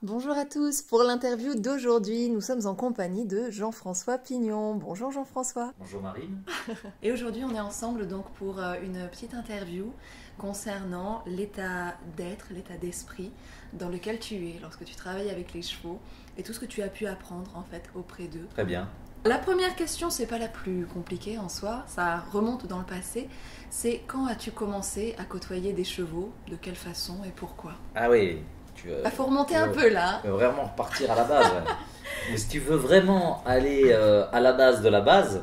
Bonjour à tous, pour l'interview d'aujourd'hui, nous sommes en compagnie de Jean-François Pignon. Bonjour Jean-François. Bonjour Marine. Et aujourd'hui on est ensemble donc pour une petite interview concernant l'état d'être, l'état d'esprit dans lequel tu es lorsque tu travailles avec les chevaux et tout ce que tu as pu apprendre en fait auprès d'eux. Très bien. La première question, c'est pas la plus compliquée en soi, ça remonte dans le passé, c'est quand as-tu commencé à côtoyer des chevaux, de quelle façon et pourquoi? Ah oui, Il faut remonter tu un veux, peu là. tu veux vraiment repartir à la base. Ouais. Mais si tu veux vraiment aller à la base de la base,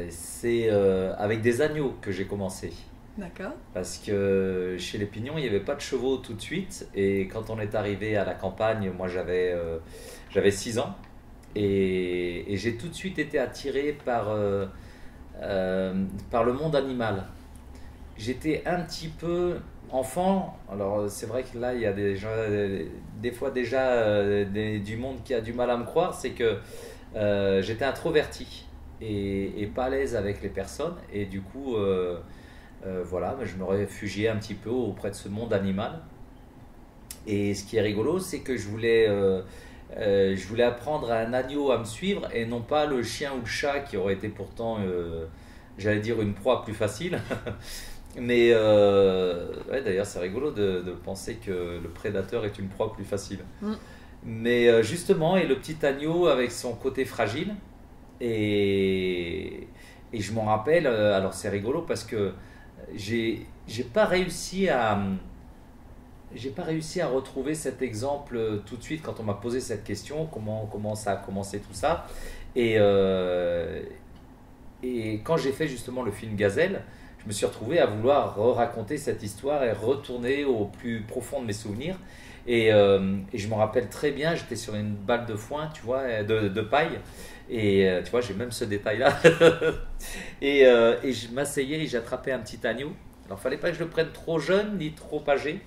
c'est avec des agneaux que j'ai commencé. D'accord. Parce que chez les Pignons, il n'y avait pas de chevaux tout de suite. Et quand on est arrivé à la campagne, moi j'avais 6 ans. Et j'ai tout de suite été attiré par le monde animal. J'étais un petit peu enfant. Alors c'est vrai que là il y a des gens, des fois déjà du monde qui a du mal à me croire, c'est que j'étais introverti et pas à l'aise avec les personnes et du coup voilà, je me réfugiais un petit peu auprès de ce monde animal. Et ce qui est rigolo, c'est que je voulais apprendre à un agneau à me suivre et non pas le chien ou le chat qui aurait été pourtant, j'allais dire, une proie plus facile. Mais ouais, d'ailleurs, c'est rigolo de penser que le prédateur est une proie plus facile. Mm. Mais justement, et le petit agneau avec son côté fragile, et je m'en rappelle, alors c'est rigolo parce que j'ai pas réussi à. J'ai pas réussi à retrouver cet exemple tout de suite quand on m'a posé cette question, comment ça a commencé tout ça. Et, euh, et quand j'ai fait justement le film Gazelle, je me suis retrouvé à vouloir raconter cette histoire et retourner au plus profond de mes souvenirs. Et je me rappelle très bien, j'étais sur une balle de foin, tu vois, de paille. Et tu vois, j'ai même ce détail-là. Et je m'asseyais et j'attrapais un petit agneau. Alors, fallait pas que je le prenne trop jeune ni trop âgé.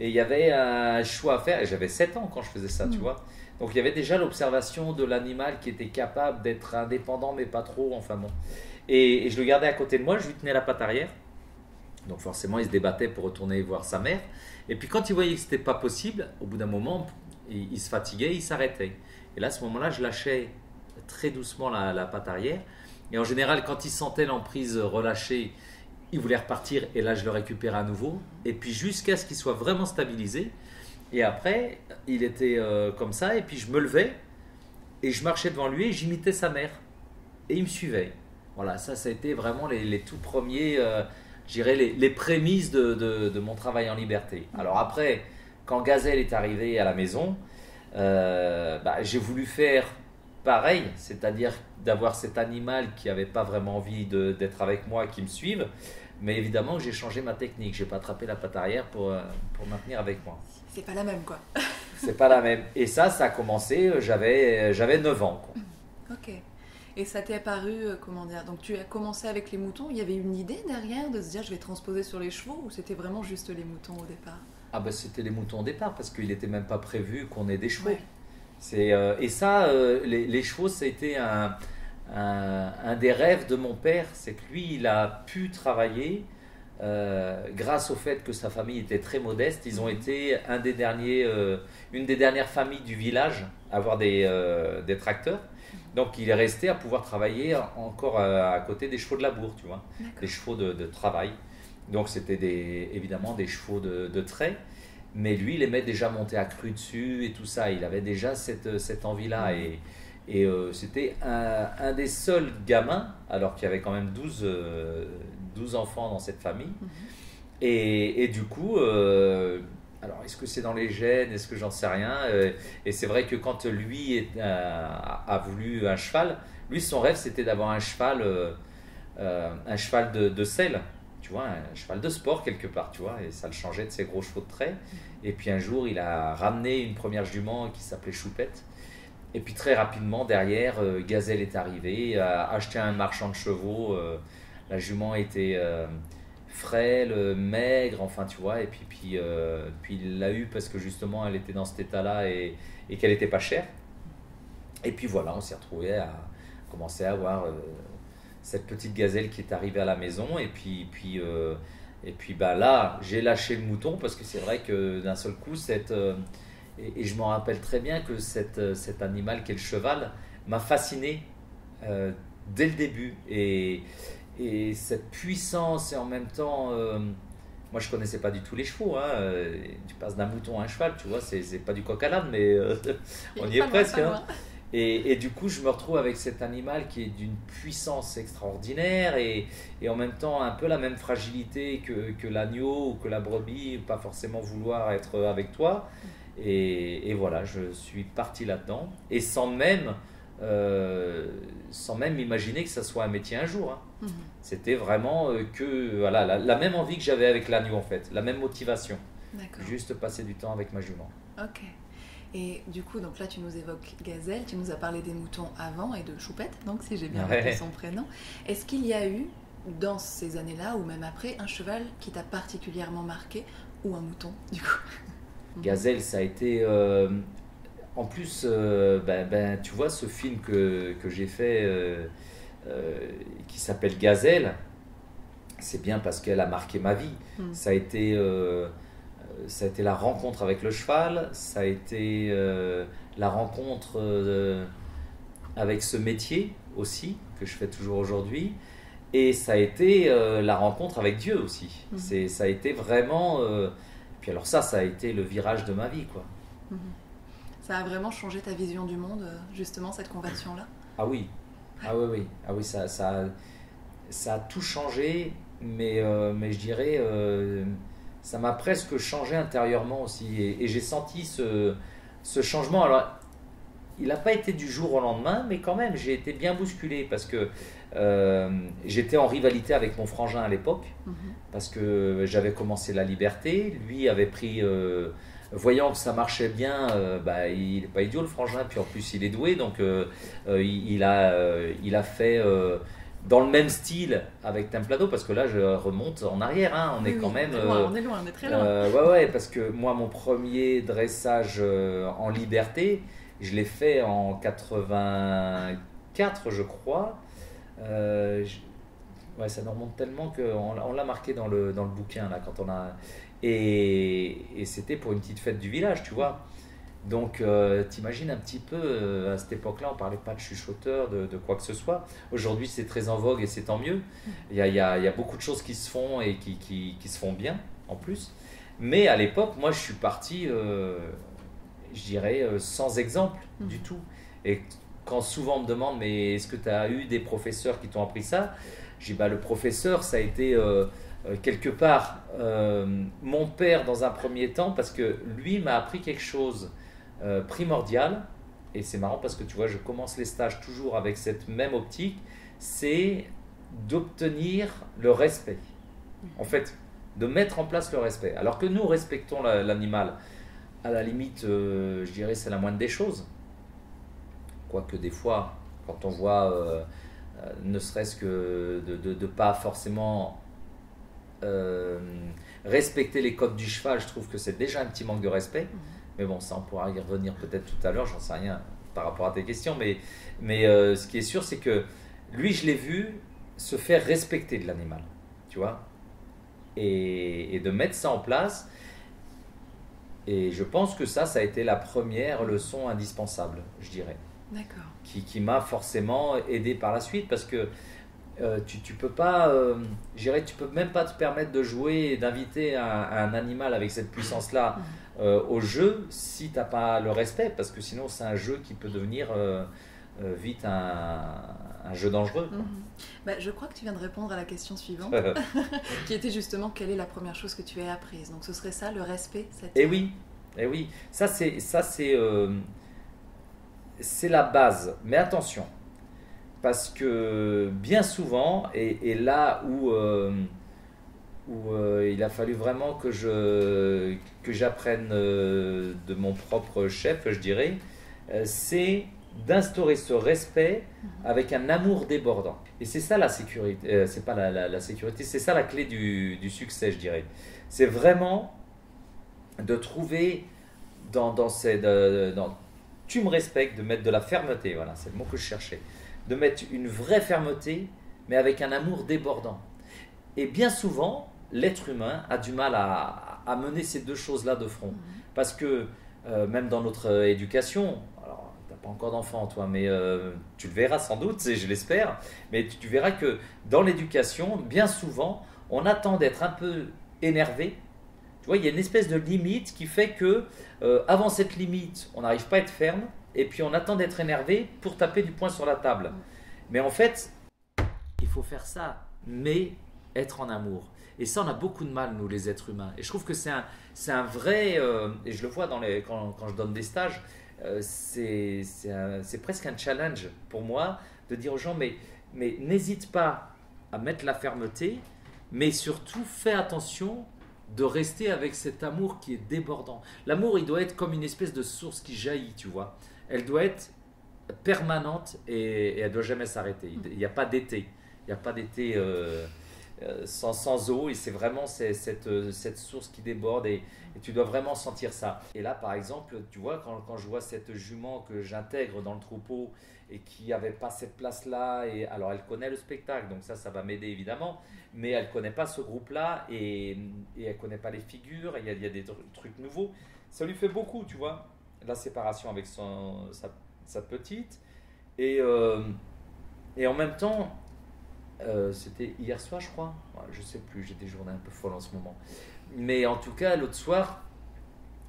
Et il y avait un choix à faire. Et j'avais 7 ans quand je faisais ça, tu Mm. vois. Donc, il y avait déjà l'observation de l'animal qui était capable d'être indépendant, mais pas trop. Enfin bon. Et je le gardais à côté de moi, je lui tenais la patte arrière. Donc forcément, il se débattait pour retourner voir sa mère. Et puis quand il voyait que c'était pas possible, au bout d'un moment, il se fatiguait, il s'arrêtait. Et là, à ce moment-là, je lâchais très doucement la patte arrière. Et en général, quand il sentait l'emprise relâchée, il voulait repartir. Et là, je le récupérais à nouveau. Et puis jusqu'à ce qu'il soit vraiment stabilisé. Et après, il était comme ça. Et puis je me levais et je marchais devant lui et j'imitais sa mère. Et il me suivait. Voilà, ça a été vraiment les tout premiers, je dirais, les prémices de mon travail en liberté. Alors après, quand Gazelle est arrivé à la maison, j'ai voulu faire pareil, c'est-à-dire d'avoir cet animal qui n'avait pas vraiment envie d'être avec moi, qui me suive. Mais évidemment, j'ai changé ma technique. J'ai pas attrapé la patte arrière pour maintenir avec moi. C'est pas la même quoi. C'est pas la même. Et ça a commencé, j'avais 9 ans, quoi. Ok. Et ça t'est apparu, comment dire, donc tu as commencé avec les moutons, il y avait une idée derrière de se dire je vais transposer sur les chevaux ou c'était vraiment juste les moutons au départ? Ah bah c'était les moutons au départ parce qu'il n'était même pas prévu qu'on ait des chevaux. Ouais. Et ça, les chevaux, ça a été un des rêves de mon père, c'est que lui, il a pu travailler grâce au fait que sa famille était très modeste. Ils ont été une des dernières familles du village à avoir des tracteurs. Donc il est resté à pouvoir travailler encore à côté des chevaux de labour, tu vois, des D'accord. chevaux de travail. Donc c'était évidemment des chevaux de trait. Mais lui, il aimait déjà monter à cru dessus et tout ça. Il avait déjà cette envie-là. Mhm. Et c'était un des seuls gamins, alors qu'il y avait quand même 12 enfants dans cette famille. Mhm. Et du coup, alors est-ce que c'est dans les gènes, est-ce que j'en sais rien. Et c'est vrai que quand lui a voulu un cheval, lui, son rêve, c'était d'avoir un cheval de selle, tu vois, un cheval de sport quelque part, tu vois, et ça le changeait de ses gros chevaux de trait. Et puis un jour, il a ramené une première jument qui s'appelait Choupette. Et puis très rapidement, derrière, Gazelle est arrivé, a acheté un marchand de chevaux. La jument était frêle, maigre, enfin tu vois, et puis il l'a eu parce que justement elle était dans cet état-là et qu'elle n'était pas chère. Et puis voilà, on s'est retrouvé à commencer à avoir cette petite gazelle qui est arrivée à la maison. Et puis bah, là, j'ai lâché le mouton parce que c'est vrai que d'un seul coup, il Et je m'en rappelle très bien que cet animal qui est le cheval m'a fasciné dès le début. Et cette puissance et en même temps, moi je connaissais pas du tout les chevaux. Hein, tu passes d'un mouton à un cheval, tu vois, c'est pas du coq à l'âne, mais on y est presque. Hein. Et du coup, je me retrouve avec cet animal qui est d'une puissance extraordinaire et en même temps un peu la même fragilité que l'agneau ou que la brebis, pas forcément vouloir être avec toi. Et voilà, je suis parti là-dedans et sans même imaginer que ça soit un métier un jour. Hein. C'était vraiment que voilà, la même envie que j'avais avec l'agneau en fait, la même motivation. D'accord. Juste passer du temps avec ma jument. Ok. Et du coup, donc là, tu nous évoques Gazelle, tu nous as parlé des moutons avant et de Choupette, donc si j'ai bien noté son prénom. Est-ce qu'il y a eu, dans ces années-là, ou même après, un cheval qui t'a particulièrement marqué, ou un mouton, du coup? Gazelle, ça a été... en plus, tu vois, ce film que j'ai fait, qui s'appelle Gazelle, c'est bien parce qu'elle a marqué ma vie. Ça a été la rencontre avec le cheval, ça a été la rencontre avec ce métier aussi, que je fais toujours aujourd'hui, et ça a été la rencontre avec Dieu aussi. Ça a été vraiment... puis alors ça a été le virage de ma vie, quoi. Ça a vraiment changé ta vision du monde, justement, cette conversion-là? Ah oui, ah oui, ah oui, ça a tout changé, mais je dirais... ça m'a presque changé intérieurement aussi. Et j'ai senti ce changement. Alors, il n'a pas été du jour au lendemain, mais quand même, j'ai été bien bousculé parce que j'étais en rivalité avec mon frangin à l'époque, parce que j'avais commencé la liberté. Lui avait pris, voyant que ça marchait bien, il n'est pas idiot le frangin, puis en plus il est doué, donc il a fait... dans le même style avec Templado, parce que là je remonte en arrière, hein, on est quand même... on est loin, on est très loin. Ouais, parce que moi mon premier dressage en liberté, je l'ai fait en 84 je crois. Ouais, ça nous remonte tellement qu'on l'a marqué dans le bouquin, là, quand on a... Et c'était pour une petite fête du village, tu vois. Donc, t'imagines un petit peu, à cette époque-là, on ne parlait pas de chuchoteur, de quoi que ce soit. Aujourd'hui, c'est très en vogue et c'est tant mieux. Il y a beaucoup de choses qui se font et qui se font bien, en plus. Mais à l'époque, moi, je suis parti, je dirais, sans exemple du tout. Et quand souvent on me demande, mais est-ce que tu as eu des professeurs qui t'ont appris ça? Je dis, le professeur, ça a été... quelque part, mon père dans un premier temps, parce que lui m'a appris quelque chose primordial, et c'est marrant parce que tu vois, je commence les stages toujours avec cette même optique, c'est d'obtenir le respect. En fait, de mettre en place le respect. Alors que nous respectons l'animal, à la limite, je dirais, c'est la moindre des choses. Quoique des fois, quand on voit, ne serait-ce que de pas forcément respecter les codes du cheval, je trouve que c'est déjà un petit manque de respect. Mais bon, ça on pourra y revenir peut-être tout à l'heure, j'en sais rien par rapport à tes questions, mais ce qui est sûr, c'est que lui, je l'ai vu se faire respecter de l'animal, tu vois, et de mettre ça en place. Et je pense que ça a été la première leçon indispensable, je dirais. D'accord. Qui m'a forcément aidé par la suite, parce que tu peux pas, tu peux même pas te permettre de jouer et d'inviter un animal avec cette puissance-là au jeu si t'as pas le respect, parce que sinon c'est un jeu qui peut devenir vite un jeu dangereux. Je crois que tu viens de répondre à la question suivante, qui était justement quelle est la première chose que tu as apprise. Donc ce serait ça, le respect. Eh oui, ça c'est la base. Mais attention. Parce que bien souvent, et là où il a fallu vraiment que j'apprenne de mon propre chef, je dirais, c'est d'instaurer ce respect avec un amour débordant. Et c'est ça la sécurité, c'est pas la sécurité, c'est ça la clé du succès, je dirais. C'est vraiment de trouver tu me respectes, de mettre de la fermeté, voilà, c'est le mot que je cherchais. De mettre une vraie fermeté, mais avec un amour débordant. Et bien souvent, l'être humain a du mal à mener ces deux choses-là de front. Parce que même dans notre éducation. Alors, tu n'as pas encore d'enfant, toi, mais tu le verras sans doute, je l'espère. Mais tu verras que dans l'éducation, bien souvent, on attend d'être un peu énervé. Tu vois, il y a une espèce de limite qui fait que, avant cette limite, on n'arrive pas à être ferme, et puis on attend d'être énervé pour taper du poing sur la table. Mais en fait, il faut faire ça, mais être en amour. Et ça, on a beaucoup de mal, nous, les êtres humains. Et je trouve que c'est un vrai, et je le vois quand je donne des stages, c'est presque un challenge pour moi de dire aux gens, mais n'hésite pas à mettre la fermeté, mais surtout fais attention de rester avec cet amour qui est débordant. L'amour, il doit être comme une espèce de source qui jaillit, tu vois. Elle doit être permanente et elle ne doit jamais s'arrêter. Il n'y a pas d'été. Il n'y a pas d'été sans eau, et c'est vraiment cette source qui déborde, et tu dois vraiment sentir ça. Et là, par exemple, tu vois, quand je vois cette jument que j'intègre dans le troupeau et qui n'avait pas cette place-là, et alors elle connaît le spectacle, donc ça va m'aider évidemment, mais elle ne connaît pas ce groupe-là, et elle ne connaît pas les figures, et il y a des trucs nouveaux. Ça lui fait beaucoup, tu vois, la séparation avec sa petite, et en même temps, c'était hier soir, je crois. Ouais, je sais plus, j'ai des journées un peu folles en ce moment. Mais en tout cas, l'autre soir,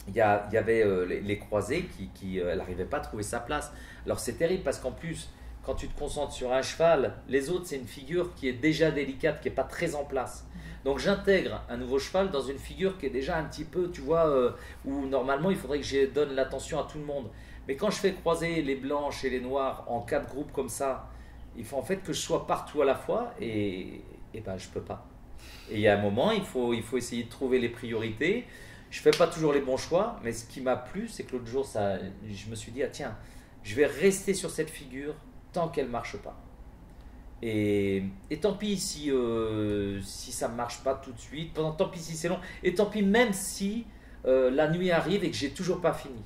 il y avait les croisés elle n'arrivait pas à trouver sa place. Alors c'est terrible parce qu'en plus, quand tu te concentres sur un cheval, les autres, c'est une figure qui est déjà délicate, qui n'est pas très en place. Donc j'intègre un nouveau cheval dans une figure qui est déjà un petit peu, tu vois, où normalement il faudrait que je donne l'attention à tout le monde. Mais quand je fais croiser les blanches et les noirs en 4 groupes comme ça, il faut en fait que je sois partout à la fois, et ben je peux pas. Et il y a un moment, il faut essayer de trouver les priorités. Je fais pas toujours les bons choix, mais ce qui m'a plu, c'est que l'autre jour, je me suis dit, ah tiens, je vais rester sur cette figure tant qu'elle marche pas. Et tant pis si ça ne marche pas tout de suite, tant pis si c'est long, et tant pis même si la nuit arrive et que j'ai toujours pas fini.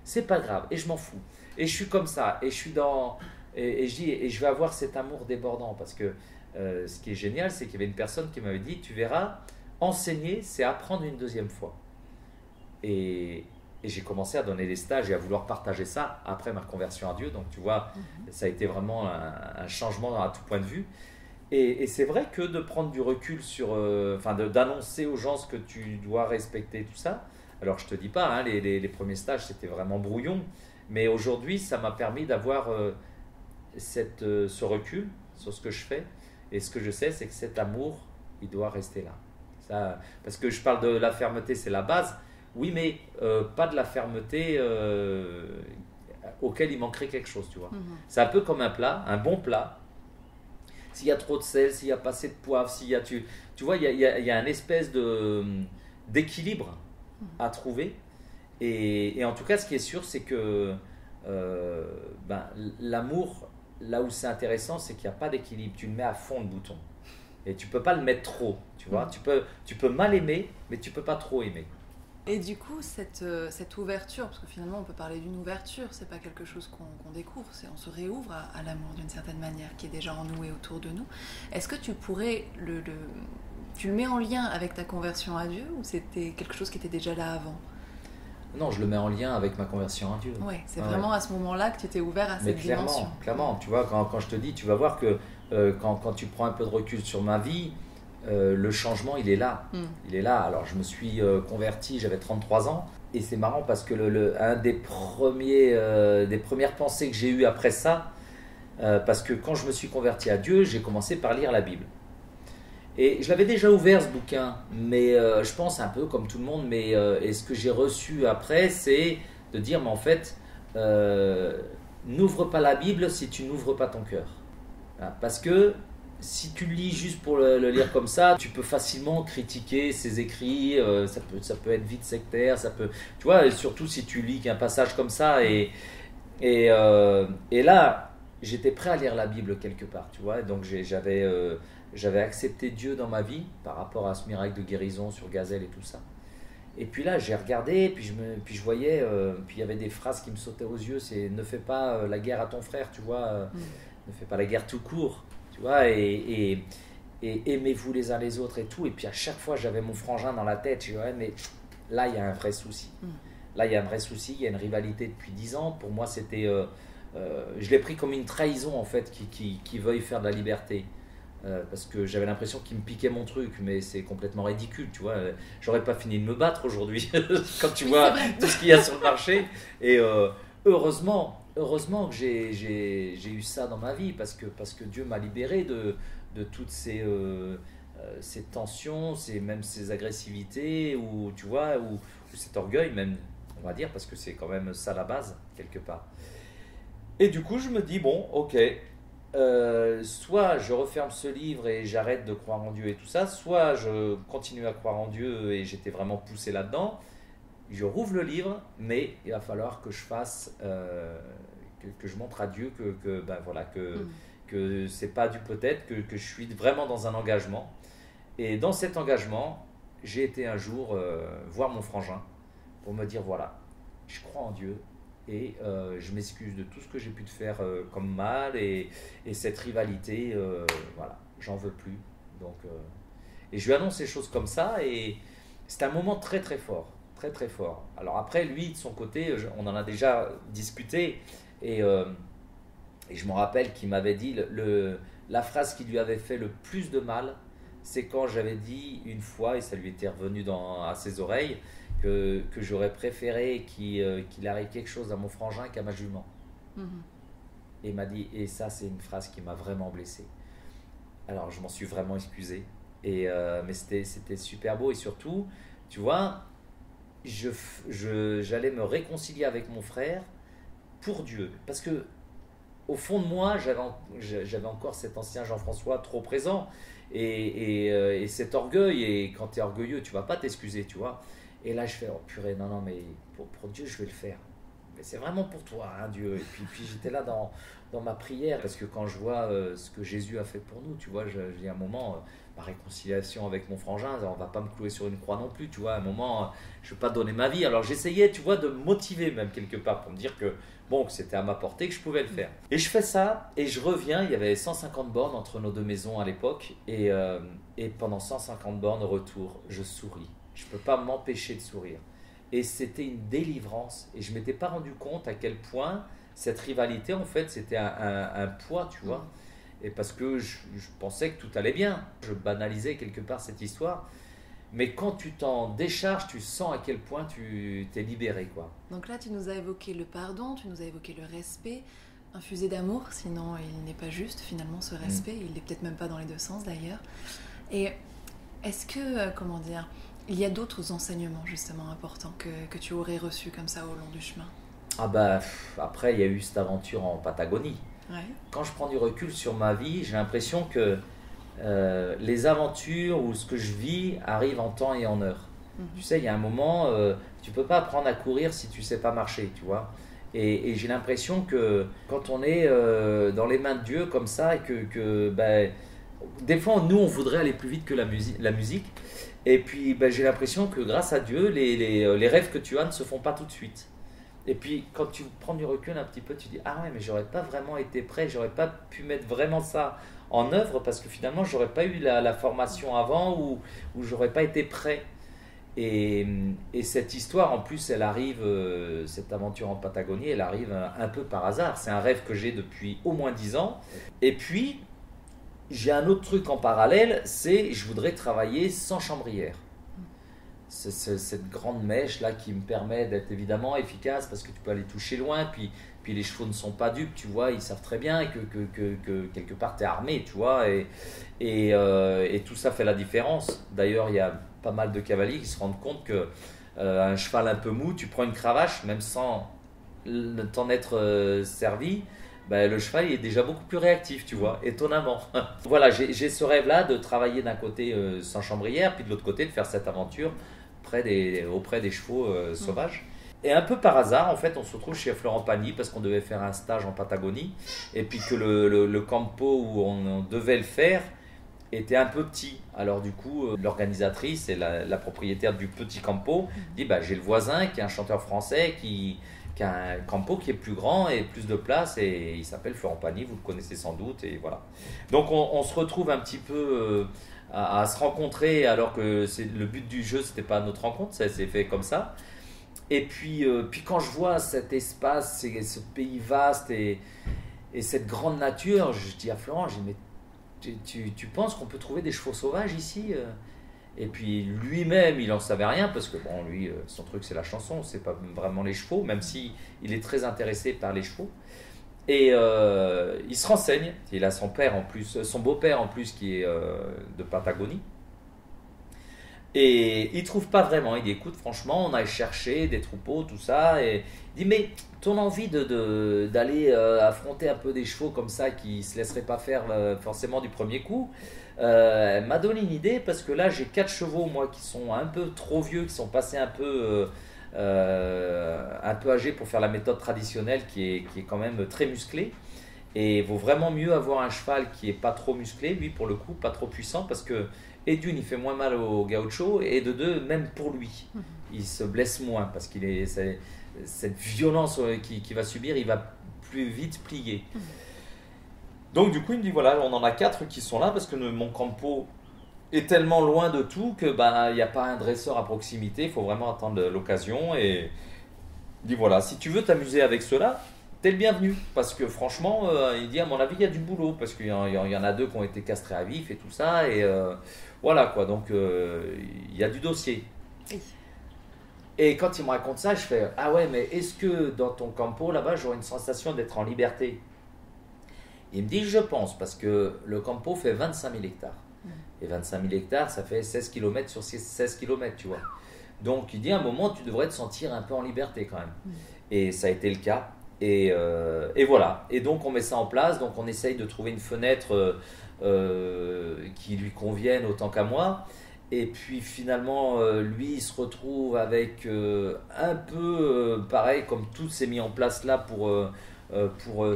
C'est pas grave, et je m'en fous. Et je suis comme ça, et je suis dans... Et je vais avoir cet amour débordant, parce que ce qui est génial, c'est qu'il y avait une personne qui m'avait dit, tu verras, enseigner, c'est apprendre une deuxième fois. Et j'ai commencé à donner des stages et à vouloir partager ça après ma conversion à Dieu. Donc tu vois, ça a été vraiment un changement à tout point de vue. Et c'est vrai que de prendre du recul sur, d'annoncer aux gens ce que tu dois respecter, tout ça. Alors je te dis pas, hein, les premiers stages c'était vraiment brouillon, mais aujourd'hui ça m'a permis d'avoir ce recul sur ce que je fais. Et ce que je sais, c'est que cet amour, il doit rester là. Ça, parce que je parle de la fermeté, c'est la base. Oui, mais pas de la fermeté auquel il manquerait quelque chose, tu vois. C'est un peu comme un plat, un bon plat. S'il y a trop de sel, s'il n'y a pas assez de poivre, tu vois, il y a une espèce d'équilibre à trouver. Et en tout cas, ce qui est sûr, c'est que l'amour, là où c'est intéressant, c'est qu'il n'y a pas d'équilibre. Tu le mets à fond le bouton. Et tu ne peux pas le mettre trop, tu vois. Tu peux mal aimer, mais tu ne peux pas trop aimer. Et du coup, cette ouverture, parce que finalement on peut parler d'une ouverture, c'est pas quelque chose qu'on découvre, on se réouvre à l'amour d'une certaine manière, qui est déjà en nous et autour de nous. Est-ce que tu pourrais tu le mets en lien avec ta conversion à Dieu, ou c'était quelque chose qui était déjà là avant ? Non, je le mets en lien avec ma conversion à Dieu. Ouais, c'est vraiment à ce moment-là que tu étais ouvert à cette dimension. Clairement, tu vois, quand je te dis, tu vas voir que quand tu prends un peu de recul sur ma vie, le changement, il est là. Il est là. Alors, je me suis converti, j'avais 33 ans. Et c'est marrant parce que un des premières pensées que j'ai eues après ça, parce que quand je me suis converti à Dieu, j'ai commencé par lire la Bible. Et je l'avais déjà ouvert ce bouquin, mais je pense un peu comme tout le monde, et ce que j'ai reçu après, c'est de dire, mais en fait, n'ouvre pas la Bible si tu n'ouvres pas ton cœur. Voilà, parce que si tu le lis juste pour le lire comme ça, tu peux facilement critiquer ses écrits, ça peut être vite sectaire, tu vois, et surtout si tu lis qu'un passage comme ça, et là, j'étais prêt à lire la Bible quelque part, tu vois, donc j'avais accepté Dieu dans ma vie par rapport à ce miracle de guérison sur Gazelle et tout ça. Et puis là, j'ai regardé, puis je voyais, puis il y avait des phrases qui me sautaient aux yeux, c'est ne fais pas la guerre à ton frère, tu vois, ne fais pas la guerre tout court, tu vois, et aimez-vous les uns les autres et tout. Et puis à chaque fois, j'avais mon frangin dans la tête, je disais, ouais, mais là, il y a un vrai souci. Là, il y a un vrai souci, il y a une rivalité depuis 10 ans. Pour moi, je l'ai pris comme une trahison, en fait, qui veuille faire de la liberté. Parce que j'avais l'impression qu'il me piquait mon truc, mais c'est complètement ridicule, tu vois. J'aurais pas fini de me battre aujourd'hui quand tu vois tout ce qu'il y a sur le marché. Et heureusement que j'ai eu ça dans ma vie, parce que Dieu m'a libéré de toutes ces tensions, même ces agressivités, ou tu vois, ou cet orgueil même, on va dire, parce que c'est quand même ça la base, quelque part. Et du coup, je me dis, bon, ok, soit je referme ce livre et j'arrête de croire en Dieu et tout ça, soit je continue à croire en Dieu et j'étais vraiment poussé là-dedans. Je rouvre le livre, mais il va falloir que je fasse, que je montre à Dieu ben voilà, que c'est pas du peut-être, que je suis vraiment dans un engagement. Et dans cet engagement, j'ai été un jour voir mon frangin pour me dire, voilà, je crois en Dieu, et je m'excuse de tout ce que j'ai pu te faire comme mal, et cette rivalité, voilà, j'en veux plus. Donc, et je lui annonce ces choses comme ça, et c'est un moment très très fort, très très fort. Alors après, lui, de son côté, on en a déjà discuté, et je me rappelle qu'il m'avait dit, la phrase qui lui avait fait le plus de mal, c'est quand j'avais dit une fois, et ça lui était revenu à ses oreilles, que j'aurais préféré qu'il arrive quelque chose à mon frangin qu'à ma jument. Et il m'a dit, et ça c'est une phrase qui m'a vraiment blessé. Alors je m'en suis vraiment excusé, mais c'était super beau, et surtout, tu vois, j'allais me réconcilier avec mon frère pour Dieu, parce que au fond de moi, j'avais encore cet ancien Jean-François trop présent, et cet orgueil, et quand tu es orgueilleux, tu vas pas t'excuser, tu vois. Et là, je fais, oh purée, non, mais pour Dieu, je vais le faire. Mais c'est vraiment pour toi, hein, Dieu. Et puis j'étais là dans ma prière, parce que quand je vois ce que Jésus a fait pour nous, tu vois, j'ai un moment, ma réconciliation avec mon frangin, on va pas me clouer sur une croix non plus, tu vois, à un moment, je ne veux pas donner ma vie. Alors j'essayais, tu vois, de me motiver même quelque part, pour me dire que, bon, que c'était à ma portée, que je pouvais le faire. Et je fais ça, et je reviens, il y avait 150 bornes entre nos deux maisons à l'époque, et pendant 150 bornes au retour, je souris. Je ne peux pas m'empêcher de sourire. Et c'était une délivrance. Et je ne m'étais pas rendu compte à quel point cette rivalité, en fait, c'était un poids, tu vois. Et parce que je pensais que tout allait bien. Je banalisais quelque part cette histoire. Mais quand tu t'en décharges, tu sens à quel point tu t'es libéré, quoi. Donc là, tu nous as évoqué le pardon, tu nous as évoqué le respect, infusé d'amour, sinon il n'est pas juste, finalement, ce respect. Il n'est peut-être même pas dans les deux sens, d'ailleurs. Et est-ce que, comment dire... Il y a d'autres enseignements justement importants que tu aurais reçus comme ça au long du chemin? Ah bah, après, il y a eu cette aventure en Patagonie. Ouais. Quand je prends du recul sur ma vie, j'ai l'impression que les aventures ou ce que je vis arrivent en temps et en heure. Tu sais, il y a un moment, tu peux pas apprendre à courir si tu sais pas marcher, tu vois. Et j'ai l'impression que quand on est dans les mains de Dieu comme ça, et que des fois, nous, on voudrait aller plus vite que la musique. Et puis, j'ai l'impression que grâce à Dieu, les rêves que tu as ne se font pas tout de suite. Et puis, quand tu prends du recul un petit peu, tu dis, ah ouais, mais j'aurais pas vraiment été prêt, j'aurais pas pu mettre vraiment ça en œuvre, parce que finalement, j'aurais pas eu la formation avant, ou j'aurais pas été prêt. Et cette histoire, en plus, elle arrive, cette aventure en Patagonie, elle arrive un peu par hasard. C'est un rêve que j'ai depuis au moins 10 ans. Et puis, j'ai un autre truc en parallèle, c'est je voudrais travailler sans chambrière. C'est cette grande mèche là qui me permet d'être évidemment efficace, parce que tu peux aller toucher loin, puis les chevaux ne sont pas dupes, tu vois, ils savent très bien que quelque part tu es armé, tu vois, et tout ça fait la différence. D'ailleurs, il y a pas mal de cavaliers qui se rendent compte que un cheval un peu mou, tu prends une cravache, même sans t'en être servi, le cheval il est déjà beaucoup plus réactif, tu vois, étonnamment. Voilà, j'ai ce rêve-là de travailler d'un côté sans chambrière, puis de l'autre côté de faire cette aventure auprès des chevaux sauvages. Et un peu par hasard, en fait, on se retrouve chez Florent Pagny parce qu'on devait faire un stage en Patagonie, et puis que le campo où on devait le faire était un peu petit. Alors du coup, l'organisatrice et la propriétaire du petit campo dit, j'ai le voisin qui est un chanteur français qui a un campo qui est plus grand et plus de place, et il s'appelle Florent Pagny, vous le connaissez sans doute, et voilà. Donc on se retrouve un petit peu à se rencontrer, alors que le but du jeu, c'était pas notre rencontre, ça s'est fait comme ça. Puis quand je vois cet espace, ce pays vaste et cette grande nature, je dis à Florent, je dis, mais tu penses qu'on peut trouver des chevaux sauvages ici? Et puis lui-même, il n'en savait rien parce que bon, lui, son truc c'est la chanson, c'est pas vraiment les chevaux, même si il est très intéressé par les chevaux. Et il se renseigne. Il a son père en plus, son beau-père en plus qui est de Patagonie. Et il trouve pas vraiment. Il dit écoute, franchement, on a cherché des troupeaux, tout ça. Et il dit mais ton envie d'aller affronter un peu des chevaux comme ça qui se laisseraient pas faire forcément du premier coup, elle m'a donné une idée parce que là j'ai 4 chevaux moi qui sont un peu trop vieux, qui sont passés un peu âgés pour faire la méthode traditionnelle qui est quand même très musclée. Et il vaut vraiment mieux avoir un cheval qui est pas trop musclé, lui pour le coup, pas trop puissant, parce que et d'une il fait moins mal au gaucho, et de deux même pour lui, il se blesse moins parce qu'il est cette violence qu'il va subir, il va plus vite plier. Donc du coup il me dit voilà, on en a 4 qui sont là parce que mon campo est tellement loin de tout que il n'y a pas un dresseur à proximité, il faut vraiment attendre l'occasion. Et il dit voilà, si tu veux t'amuser avec cela, t'es le bienvenu, parce que franchement, il dit à mon avis il y a du boulot, parce qu'il y en a 2 qui ont été castrés à vif et tout ça, et voilà quoi, donc il y a du dossier. Oui. Et quand il me raconte ça, je fais ah ouais, mais est-ce que dans ton campo là-bas j'aurais une sensation d'être en liberté? Il me dit je pense, parce que le campo fait 25 000 hectares. Et 25 000 hectares, ça fait 16 km sur 16 km, tu vois. Donc il dit à un moment, tu devrais te sentir un peu en liberté quand même. Et ça a été le cas. Et voilà. Et donc on met ça en place. Donc on essaye de trouver une fenêtre qui lui convienne autant qu'à moi. Et puis finalement, lui, il se retrouve avec un peu pareil, comme tout s'est mis en place là pour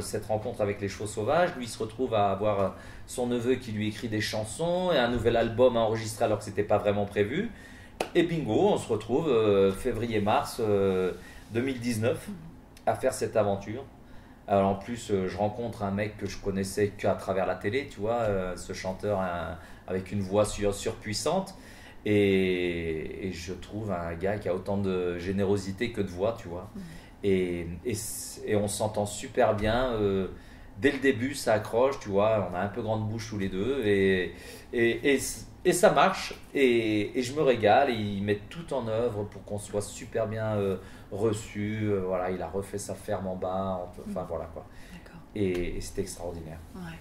cette rencontre avec les chevaux sauvages. Lui, il se retrouve à avoir son neveu qui lui écrit des chansons et un nouvel album à enregistrer alors que ce n'était pas vraiment prévu. Et bingo, on se retrouve février-mars 2019 à faire cette aventure. Alors en plus, je rencontre un mec que je connaissais qu'à travers la télé, tu vois, ce chanteur avec une voix surpuissante. Et je trouve un gars qui a autant de générosité que de voix, tu vois. Et on s'entend super bien. Dès le début, ça accroche, tu vois. On a un peu grande bouche tous les deux. Et ça marche. Et je me régale. Et il met tout en œuvre pour qu'on soit super bien reçu. Voilà, il a refait sa ferme en bas. Enfin, voilà quoi. D'accord. Et c'était extraordinaire. Ouais.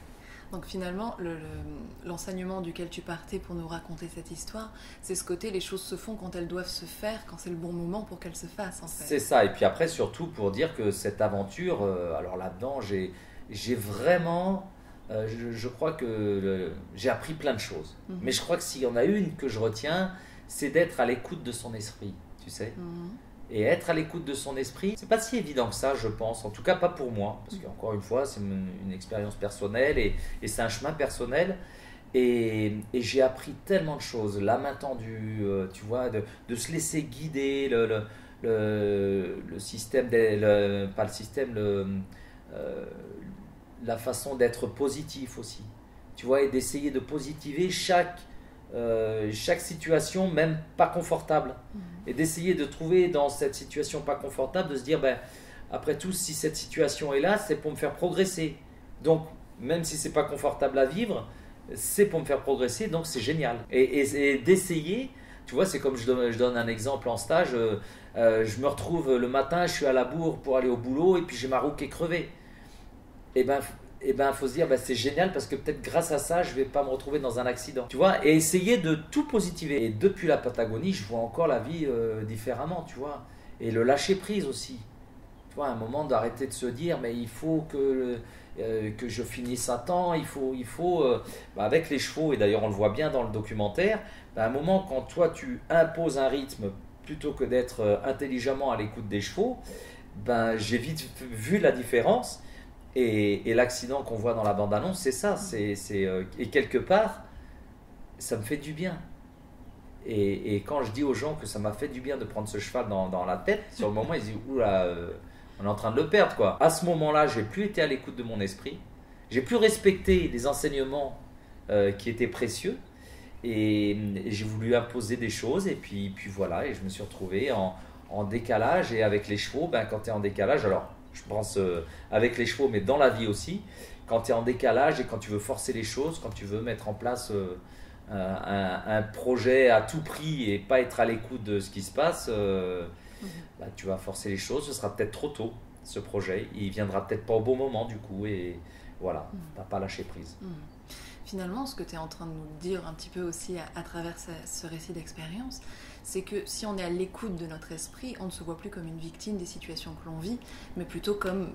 Donc finalement, l'enseignement duquel tu partais pour nous raconter cette histoire, c'est ce côté, les choses se font quand elles doivent se faire, quand c'est le bon moment pour qu'elles se fassent en fait. C'est ça, et puis après surtout pour dire que cette aventure, alors là-dedans j'ai vraiment, je crois que j'ai appris plein de choses. Mais je crois que s'il y en a une que je retiens, c'est d'être à l'écoute de son esprit, tu sais. Et être à l'écoute de son esprit, c'est pas si évident que ça, je pense. En tout cas, pas pour moi. Parce qu'encore une fois, c'est une expérience personnelle et c'est un chemin personnel. Et j'ai appris tellement de choses. La main tendue, tu vois, de se laisser guider, le système, pas le système, la façon d'être positif aussi. Tu vois, et d'essayer de positiver chaque situation, même pas confortable, et d'essayer de trouver dans cette situation pas confortable, de se dire après tout, si cette situation est là, c'est pour me faire progresser, donc même si c'est pas confortable à vivre, c'est pour me faire progresser, donc c'est génial. Et d'essayer, tu vois, c'est comme je donne un exemple en stage, je me retrouve le matin, je suis à la bourre pour aller au boulot et puis j'ai ma roue qui est crevée, et faut se dire c'est génial parce que peut-être grâce à ça je vais pas me retrouver dans un accident, tu vois, et essayer de tout positiver. Et depuis la Patagonie, je vois encore la vie différemment, tu vois, et le lâcher prise aussi, tu vois, à un moment d'arrêter de se dire mais il faut que je finisse à temps, il faut avec les chevaux, et d'ailleurs on le voit bien dans le documentaire, à un moment quand toi tu imposes un rythme plutôt que d'être intelligemment à l'écoute des chevaux, j'ai vite vu la différence. Et l'accident qu'on voit dans la bande-annonce, c'est ça. Et quelque part, ça me fait du bien. Et quand je dis aux gens que ça m'a fait du bien de prendre ce cheval dans la tête, sur le moment, ils disent « Oula, on est en train de le perdre, quoi ». À ce moment-là, je n'ai plus été à l'écoute de mon esprit. J'ai plus respecté les enseignements qui étaient précieux. Et j'ai voulu imposer des choses. Et puis voilà, et je me suis retrouvé en décalage. Et avec les chevaux, ben, quand tu es en décalage, alors je pense avec les chevaux, mais dans la vie aussi, quand tu es en décalage et quand tu veux forcer les choses, quand tu veux mettre en place un projet à tout prix et pas être à l'écoute de ce qui se passe, bah, tu vas forcer les choses. Ce sera peut-être trop tôt, ce projet. Il viendra peut-être pas au bon moment du coup. Et voilà, t'as pas lâché prise. Finalement, ce que tu es en train de nous dire un petit peu aussi à travers ce récit d'expérience, c'est que si on est à l'écoute de notre esprit, on ne se voit plus comme une victime des situations que l'on vit, mais plutôt comme